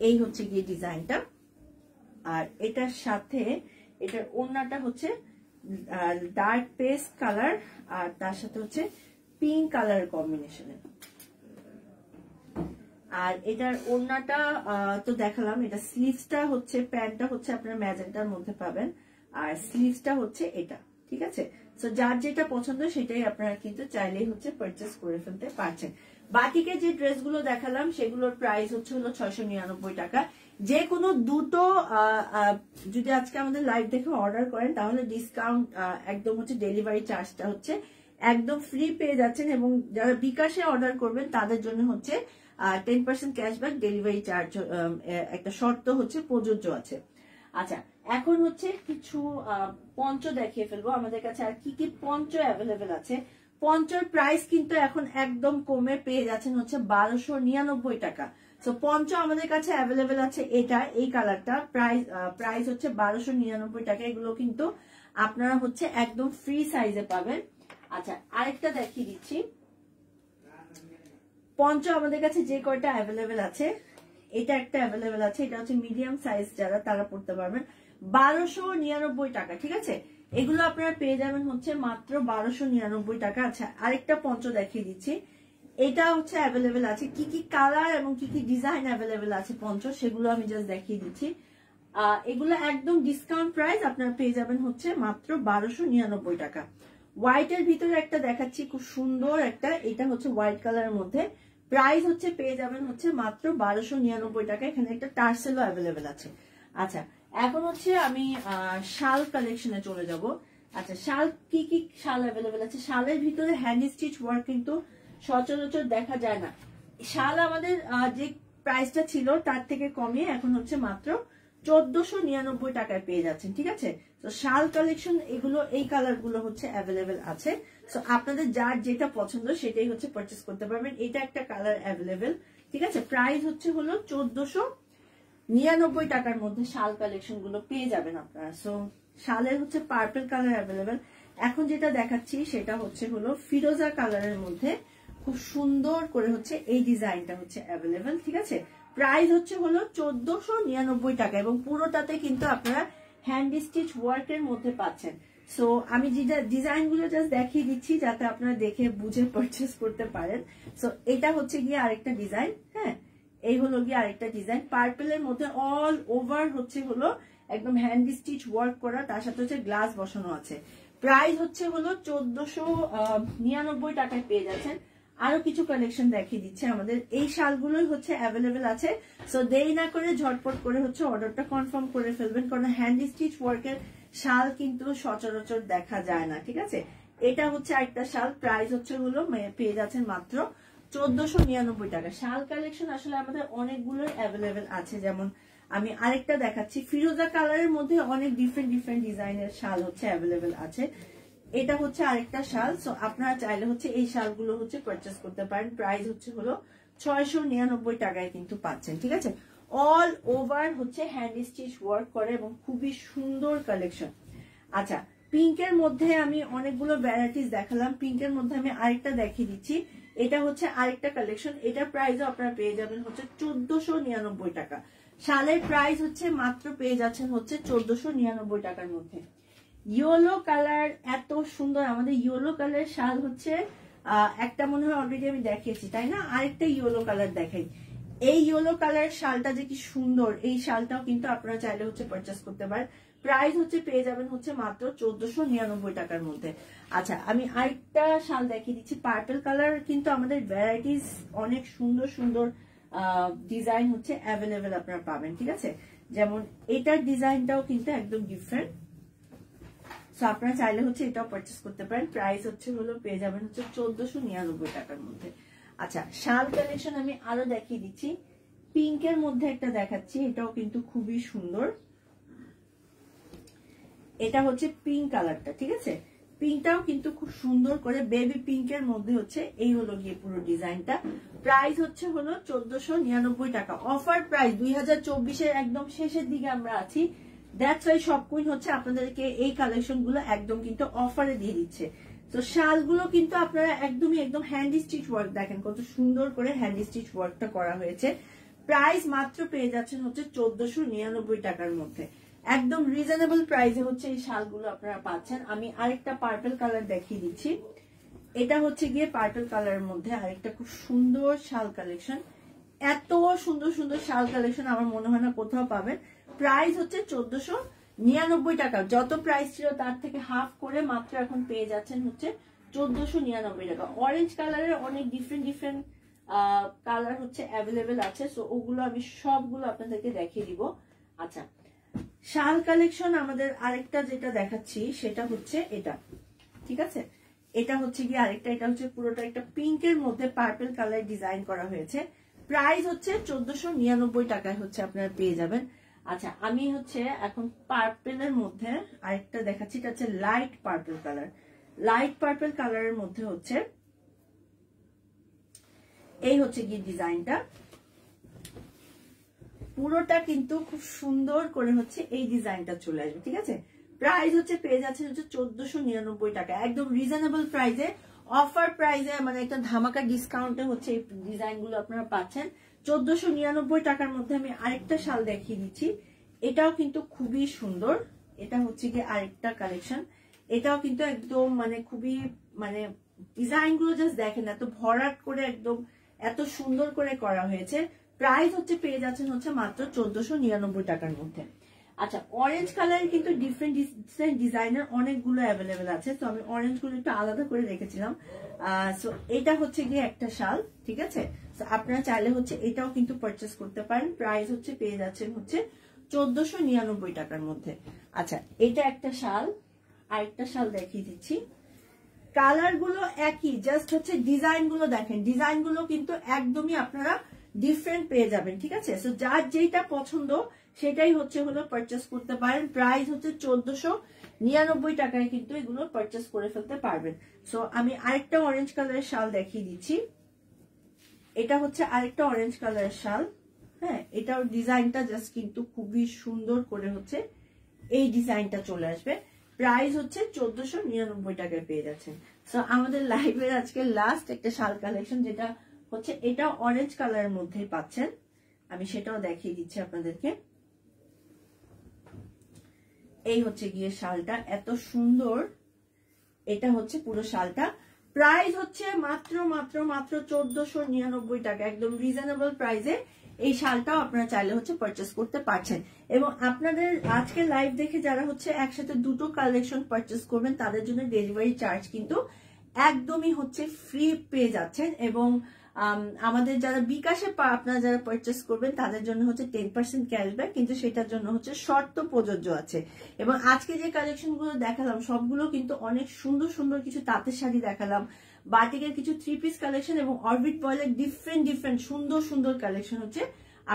S1: এই হচ্ছে গিয়ে ডিজাইনটা। আর এটার সাথে এটার ওড়নাটা হচ্ছে ডার্ক পেস্ট কালার আর তার সাথে হচ্ছে পিঙ্ক কালার কম্বিনেশনে। আর এটার ওড়নাটা তো দেখালাম। এটা স্লিভসটা হচ্ছে, প্যান্টটা হচ্ছে আপনার ম্যাজেন্টার মধ্যে পাবেন, আর স্লিভসটা হচ্ছে এটা, ঠিক আছে। সো যার যেটা পছন্দ সেটাই আপনারা কিন্তু চাইলেই হচ্ছে পারচেস করে ফেলতে পারছেন। বাটিকে যে ড্রেসগুলো দেখালাম সেগুলোর প্রাইস হচ্ছে 699 টাকা। যে কোনো দুটো যদি আজকে আমাদের লাইভ দেখে অর্ডার করেন তাহলে ডিসকাউন্ট একদম হচ্ছে, ডেলিভারি চার্জটা হচ্ছে একদম ফ্রি পেয়ে যাচ্ছেন। এবং যারা বিকাশে অর্ডার করবেন তাদের জন্য হচ্ছে 10% ক্যাশব্যাক, ডেলিভারি চার্জ একটা শর্ত হচ্ছে প্রযোজ্য আছে। আচ্ছা, এখন হচ্ছে কিছু পঞ্চ দেখিয়ে ফেলবো আমাদের কাছে আর কি কি পঞ্চ অ্যাভেলেবেল আছে। পঞ্চর প্রাইস কিন্তু এখন একদম কমে পেয়ে যাচ্ছেন হচ্ছে 1299 টাকা। তো পঞ্চ আমাদের কাছে অ্যাভেলেবেল আছে এটা, এই কালারটা প্রাইস হচ্ছে 1299 টাকা। এগুলো কিন্তু আপনারা হচ্ছে একদম ফ্রি সাইজে পাবেন। আচ্ছা, আরেকটা দেখিয়ে দিচ্ছি। পঞ্চ আমাদের কাছে যে কয়টা অ্যাভেলেবেল আছে, এটা একটা অ্যাভেলেবেল আছে, এটা হচ্ছে মিডিয়াম সাইজ, যারা তারা পড়তে পারবেন 1299 টাকা। ঠিক আছে, এগুলো আপনারা পেয়ে যাবেন হচ্ছে মাত্র 1299 টাকা। আচ্ছা, আরেকটা পঞ্চ দেখিয়ে দিচ্ছি, এটা হচ্ছে অ্যাভেলেবেল আছে। কি কি কালার এবং কি কি ডিজাইন অ্যাভেলেবেল আছে পঞ্চ, সেগুলো আমি জাস্ট দেখিয়ে দিচ্ছি। এগুলো একদম ডিসকাউন্ট প্রাইস, আপনারা পেয়ে যাবেন হচ্ছে মাত্র 1299 টাকা। হোয়াইটের ভিতরে একটা দেখাচ্ছি, খুব সুন্দর একটা, এটা হচ্ছে হোয়াইট কালারের মধ্যে, প্রাইস হচ্ছে পেয়ে যাবেন হচ্ছে মাত্র 1299 টাকা। এখানে একটা টার্সেলও অ্যাভেলেবেল আছে। আচ্ছা, এখন হচ্ছে আমি শাল কালেকশনে চলে যাব। আচ্ছা, শাল কি কি শাল অ্যাভেলেবেল আছে? শালের ভিতরে হ্যান্ড স্টিচ ওয়ার্ক কিন্তু সচরাচর দেখা যায় না। শাল আমাদের যে প্রাইসটা ছিল তার থেকে কমিয়ে এখন হচ্ছে মাত্র 1499 টাকায় পেয়ে যাচ্ছেন। ঠিক আছে, তো শাল কালেকশন এগুলো, এই কালার গুলো হচ্ছে অ্যাভেলেবেল আছে। তো আপনাদের যার যেটা পছন্দ সেটাই হচ্ছে পারচেস করতে পারবেন। এটা একটা কালার অ্যাভেলেবেল। ঠিক আছে, প্রাইস হচ্ছে হলো 1499 টাকার মধ্যে শাল কালেকশন গুলো পেয়ে যাবেন আপনারা। সো শালের হচ্ছে পার্পল কালার অ্যাভেলেবেল। এখন যেটা দেখাচ্ছি সেটা হচ্ছে হলো ফিরোজা কালারের মধ্যে, খুব সুন্দর করে হচ্ছে এই ডিজাইনটা হচ্ছে অ্যাভেলেবেল। ঠিক আছে, প্রাইস হচ্ছে হলো 1499 টাকা এবং পুরোটাতে কিন্তু আপনারা হ্যান্ড স্টিচ ওয়ার্কের মধ্যে পাচ্ছেন। সো আমি ডিজাইন গুলো জাস্ট দেখিয়ে দিচ্ছি যাতে আপনারা দেখে বুঝে পারচেস করতে পারেন। সো এটা হচ্ছে গিয়ে আরেকটা ডিজাইন। হ্যাঁ, এই হলো গিয়ে আরেকটা ডিজাইন, পার্পেলের মধ্যে অল ওভার হচ্ছে হলো একদম হ্যান্ড স্টিচ ওয়ার্ক করা, তার সাথে হচ্ছে গ্লাস বসানো আছে। প্রাইস হচ্ছে হলো 1499 টাকায় পেয়ে যাচ্ছেন। আরো কিছু কালেকশন দেখিয়ে দিচ্ছে আমাদের, এই শালগুলোই হচ্ছে অ্যাভেলেবেল আছে। সো দেরি না করে ঝটপট করে হচ্ছে অর্ডারটা কনফার্ম করে ফেলবেন, কারণ হ্যান্ড স্টিচ ওয়ার্কের শাল কিন্তু সচরাচর দেখা যায় না। ঠিক আছে, এটা হচ্ছে একটা শাল, প্রাইস হচ্ছে হলো পেয়ে যাচ্ছেন মাত্র 1499 টাকা। শাল কালেকশন আসলে আমাদের অনেকগুলোই অ্যাভেলেবেল আছে। যেমন আমি আরেকটা দেখাচ্ছি, ফিরোজা কালারের মধ্যে অনেক ডিফারেন্ট ডিজাইনের শাল হচ্ছে অ্যাভেলেবেল আছে। এটা হচ্ছে আরেকটা শাল। সো আপনারা চাইলে হচ্ছে এই শালগুলো হচ্ছে পারচেস করতে পারেন। প্রাইস হচ্ছে হলো 699 টাকায় কিন্তু পাচ্ছেন। ঠিক আছে, অল ওভার হচ্ছে হ্যান্ড স্টিচ ওয়ার্ক করে এবং খুবই সুন্দর কালেকশন। আচ্ছা, পিঙ্কের মধ্যে আমি অনেকগুলো ভ্যারাইটিস দেখালাম, পিঙ্কের মধ্যে আমি আরেকটা দেখিয়ে দিচ্ছি। এটা হচ্ছে আরেকটা কালেকশন, এটা প্রাইসও আপনারা পেয়ে যাবেন হচ্ছে 1499 টাকা। শালের প্রাইস হচ্ছে মাত্র পেয়ে যাচ্ছেন হচ্ছে 1499 টাকার মধ্যে। ইয়েলো কালার এত সুন্দর, আমাদের ইয়েলো কালার শাল হচ্ছে একটা মনে হয় অলরেডি আমি দেখিয়েছি, তাই না? আরেকটা ইয়েলো কালার দেখাই। এই ইয়েলো কালার শালটা যে কি সুন্দর, এই শালটাও কিন্তু আপনারা চাইলে হচ্ছে পারচেস করতে পারেন। প্রাইস হচ্ছে পেয়ে যাবেন হচ্ছে মাত্র 1499 টাকার মধ্যে। আচ্ছা, আমি আরেকটা শাল দেখিয়ে দিচ্ছি, পার্পল কালার কিন্তু আমাদের ভ্যারাইটিস অনেক সুন্দর সুন্দর ডিজাইন হচ্ছে অ্যাভেলেবেল আপনারা পাবেন। ঠিক আছে, যেমন এটার ডিজাইনটাও কিন্তু একদম ডিফারেন্ট। সো আপনারা চাইলে হচ্ছে এটাও পারচেস করতে পারেন। প্রাইস হচ্ছে হলো পেয়ে যাবেন হচ্ছে 1499 টাকার মধ্যে। আচ্ছা, শাল কালেকশন আমি আরো দেখিয়ে দিচ্ছি, পিঙ্কের মধ্যে একটা দেখাচ্ছি, এটাও কিন্তু খুবই সুন্দর। এটা হচ্ছে পিঙ্ক কালারটা। ঠিক আছে, পিঙ্কটাও কিন্তু খুব সুন্দর করে বেবি পিঙ্কের মধ্যে হচ্ছে, এই হলো গিয়ে পুরো ডিজাইনটা। প্রাইস হচ্ছে হলো 1499 টাকা। অফার প্রাইস 2024-এর একদম শেষের দিকে আমরা আছি, দ্যাটস ওয়াই সব কুইন হচ্ছে আপনাদেরকে এই কালেকশন গুলো একদম কিন্তু অফারে দিয়ে দিচ্ছে। তো শালগুলো কিন্তু আপনারা একদমই একদম হ্যান্ড স্টিচ ওয়ার্ক, দেখেন কত সুন্দর করে হ্যান্ড স্টিচ ওয়ার্কটা করা হয়েছে। প্রাইস মাত্র পেয়ে যাচ্ছেন হচ্ছে 1499 টাকার মধ্যে। একদম রিজনেবল প্রাইসে হচ্ছে এই শালগুলো আপনারা পাচ্ছেন। আমি আরেকটা পার্পল কালার দেখিয়ে দিচ্ছি, এটা হচ্ছে গিয়ে পার্পল কালারের মধ্যে আরেকটা খুব সুন্দর শাল কালেকশন। এত সুন্দর সুন্দর শাল কালেকশন আমার মনে হয় না কোথাও পাবেন। প্রাইস হচ্ছে 1499 টাকা, যত প্রাইস ছিল তার থেকে হাফ করে মাত্র এখন পেয়ে যাচ্ছেন হচ্ছে 1499 টাকা। অরেঞ্জ কালারের অনেক ডিফারেন্ট কালার হচ্ছে অ্যাভেলেবেল আছে। সো ওগুলো আমি সবগুলো আপনাদেরকে দেখিয়ে দিব। আচ্ছা, শাল কালেকশন আমাদের আরেকটা যেটা দেখাচ্ছি সেটা হচ্ছে এটা। ঠিক আছে, এটা হচ্ছে গিয়ে আরেকটা, এটা হচ্ছে পুরোটা একটা পিঙ্কের মধ্যে পার্পল কালার ডিজাইন করা হয়েছে। প্রাইস হচ্ছে 1499 টাকায় হচ্ছে আপনারা পেয়ে যাবেন। আচ্ছা, আমি হচ্ছে এখন পার্পেলের মধ্যে আরেকটা দেখাচ্ছি, এটা হচ্ছে light purple colour. Light purple কালারের মধ্যে হচ্ছে এই হচ্ছে গিয়ে ডিজাইনটা, পুরোটা কিন্তু খুব সুন্দর করে হচ্ছে এই ডিজাইনটা চলে আসবে, ঠিক আছে। প্রাইস হচ্ছে পেয়ে যাচ্ছে হচ্ছে 1499 টাকা, একদম রিজনেবল প্রাইসে, অফার প্রাইসে, মানে একটা ধামাকা ডিসকাউন্টে হচ্ছে এই ডিজাইন গুলো আপনারা পাচ্ছেন 1499 টাকার মধ্যে। আমি আরেকটা শাল দেখিয়ে দিচ্ছি, এটাও কিন্তু খুবই সুন্দর। এটা হচ্ছে কি আরেকটা কালেকশন, এটাও কিন্তু একদম মানে খুবই মানে ডিজাইন গুলো জাস্ট দেখেন, এত ভরাট করে একদম এত সুন্দর করে করা হয়েছে। প্রাইস হচ্ছে পেয়ে যাচ্ছেন হচ্ছে মাত্র 1499 টাকার মধ্যে। আচ্ছা, অরেঞ্জ কালারের কিন্তু ডিফারেন্ট ডিজাইনের অনেকগুলো অ্যাভেলেবেল আছে, তো আমি অরেঞ্জ গুলো একটু আলাদা করে রেখেছিলাম। সো এটা হচ্ছে গিয়ে একটা শাল, ঠিক আছে। তো আপনারা চাইলে হচ্ছে এটাও কিন্তু পারচেস করতে পারেন। প্রাইস হচ্ছে পেয়ে যাচ্ছেন হচ্ছে 1499 টাকার মধ্যে। আচ্ছা, এটা একটা শাল, আরেকটা শাল দেখিয়ে দিচ্ছি। কালার গুলো একই, জাস্ট হচ্ছে ডিজাইন গুলো দেখেন, ডিজাইন গুলো কিন্তু একদমই আপনারা ডিফারেন্ট পেয়ে যাবেন, ঠিক আছে। সো যার যেটা পছন্দ সেটাই হচ্ছে হলো পারচেস করতে পারেন। প্রাইস হচ্ছে 1499 টাকায় কিন্তু এগুলো পারচেস করে ফেলতে পারবেন। সো আমি আরেকটা অরেঞ্জ কালারের শাল দেখিয়ে দিচ্ছি, এটা হচ্ছে আরেকটা অরেঞ্জ কালারের শাল। হ্যাঁ, এটার ডিজাইনটা জাস্ট কিন্তু খুবই সুন্দর করে হচ্ছে এই ডিজাইনটা চলে আসবে। প্রাইস হচ্ছে 1499 টাকায় পেয়ে যাচ্ছেন। সো আমাদের লাইভের আজকে লাস্ট একটা শাল কালেকশন, যেটা হচ্ছে এটা অরেঞ্জ কালারের মধ্যেই পাচ্ছেন, আমি সেটাও দেখিয়ে দিচ্ছি আপনাদেরকে। এই হচ্ছে গিয়ে শালটা, এত সুন্দর, এটা হচ্ছে পুরো শালটা। প্রাইস হচ্ছে মাত্র মাত্র মাত্র 1499 টাকা, একদম রিজনেবল প্রাইসে এই শালটাও আপনারা চাইলে হচ্ছে পারচেস করতে পারছেন। এবং আপনাদের আজকে লাইভ দেখে যারা হচ্ছে একসাথে দুটো কালেকশন পারচেস করবেন তাদের জন্য ডেলিভারি চার্জ কিন্তু একদমই হচ্ছে ফ্রি পেয়ে যাচ্ছেন। এবং আমাদের যারা বিকাশে আপনারা যারা পারচেস করবেন তাদের জন্য হচ্ছে 10% ক্যাশব্যাক, কিন্তু সেটার জন্য হচ্ছে শর্ত প্রযোজ্য আছে। এবং আজকে যে কালেকশন গুলো দেখালাম সবগুলো কিন্তু অনেক সুন্দর সুন্দর কিছু তাঁতের শাড়ি দেখালাম, বাটিকের কিছু 3 পিস কালেকশন এবং অরবিট বয়েলের ডিফারেন্ট সুন্দর সুন্দর কালেকশন হচ্ছে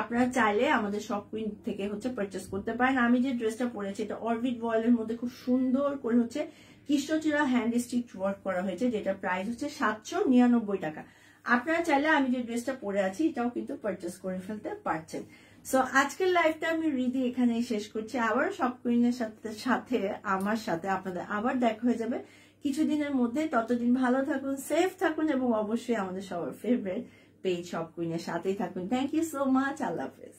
S1: আপনারা চাইলে আমাদের শপ কুইন থেকে হচ্ছে পারচেস করতে পারেন। আমি যে ড্রেসটা পরেছি এটা অরবিট বয়েলের মধ্যে খুব সুন্দর করে হচ্ছে কৃষ্ণচূড়া হ্যান্ড স্টিচ ওয়ার্ক করা হয়েছে, যেটা প্রাইস হচ্ছে 799 টাকা। আপনারা চাইলে আমি যে ড্রেসটা পরে আছি এটাও কিন্তু পারচেস করে ফেলতে পারছেন। সো আজকের লাইভটা আমি রিদি এখানেই শেষ করছি। আবার শপ কুইনের সাথে আমার সাথে আপনাদের আবার দেখা হয়ে যাবে কিছুদিনের মধ্যে। ততদিন ভালো থাকুন, সেফ থাকুন এবং অবশ্যই আমাদের সবার ফেভারিট পেজ শপ কুইনের সাথেই থাকুন। থ্যাংক ইউ সো মাচ, আল্লাহ হাফেজ।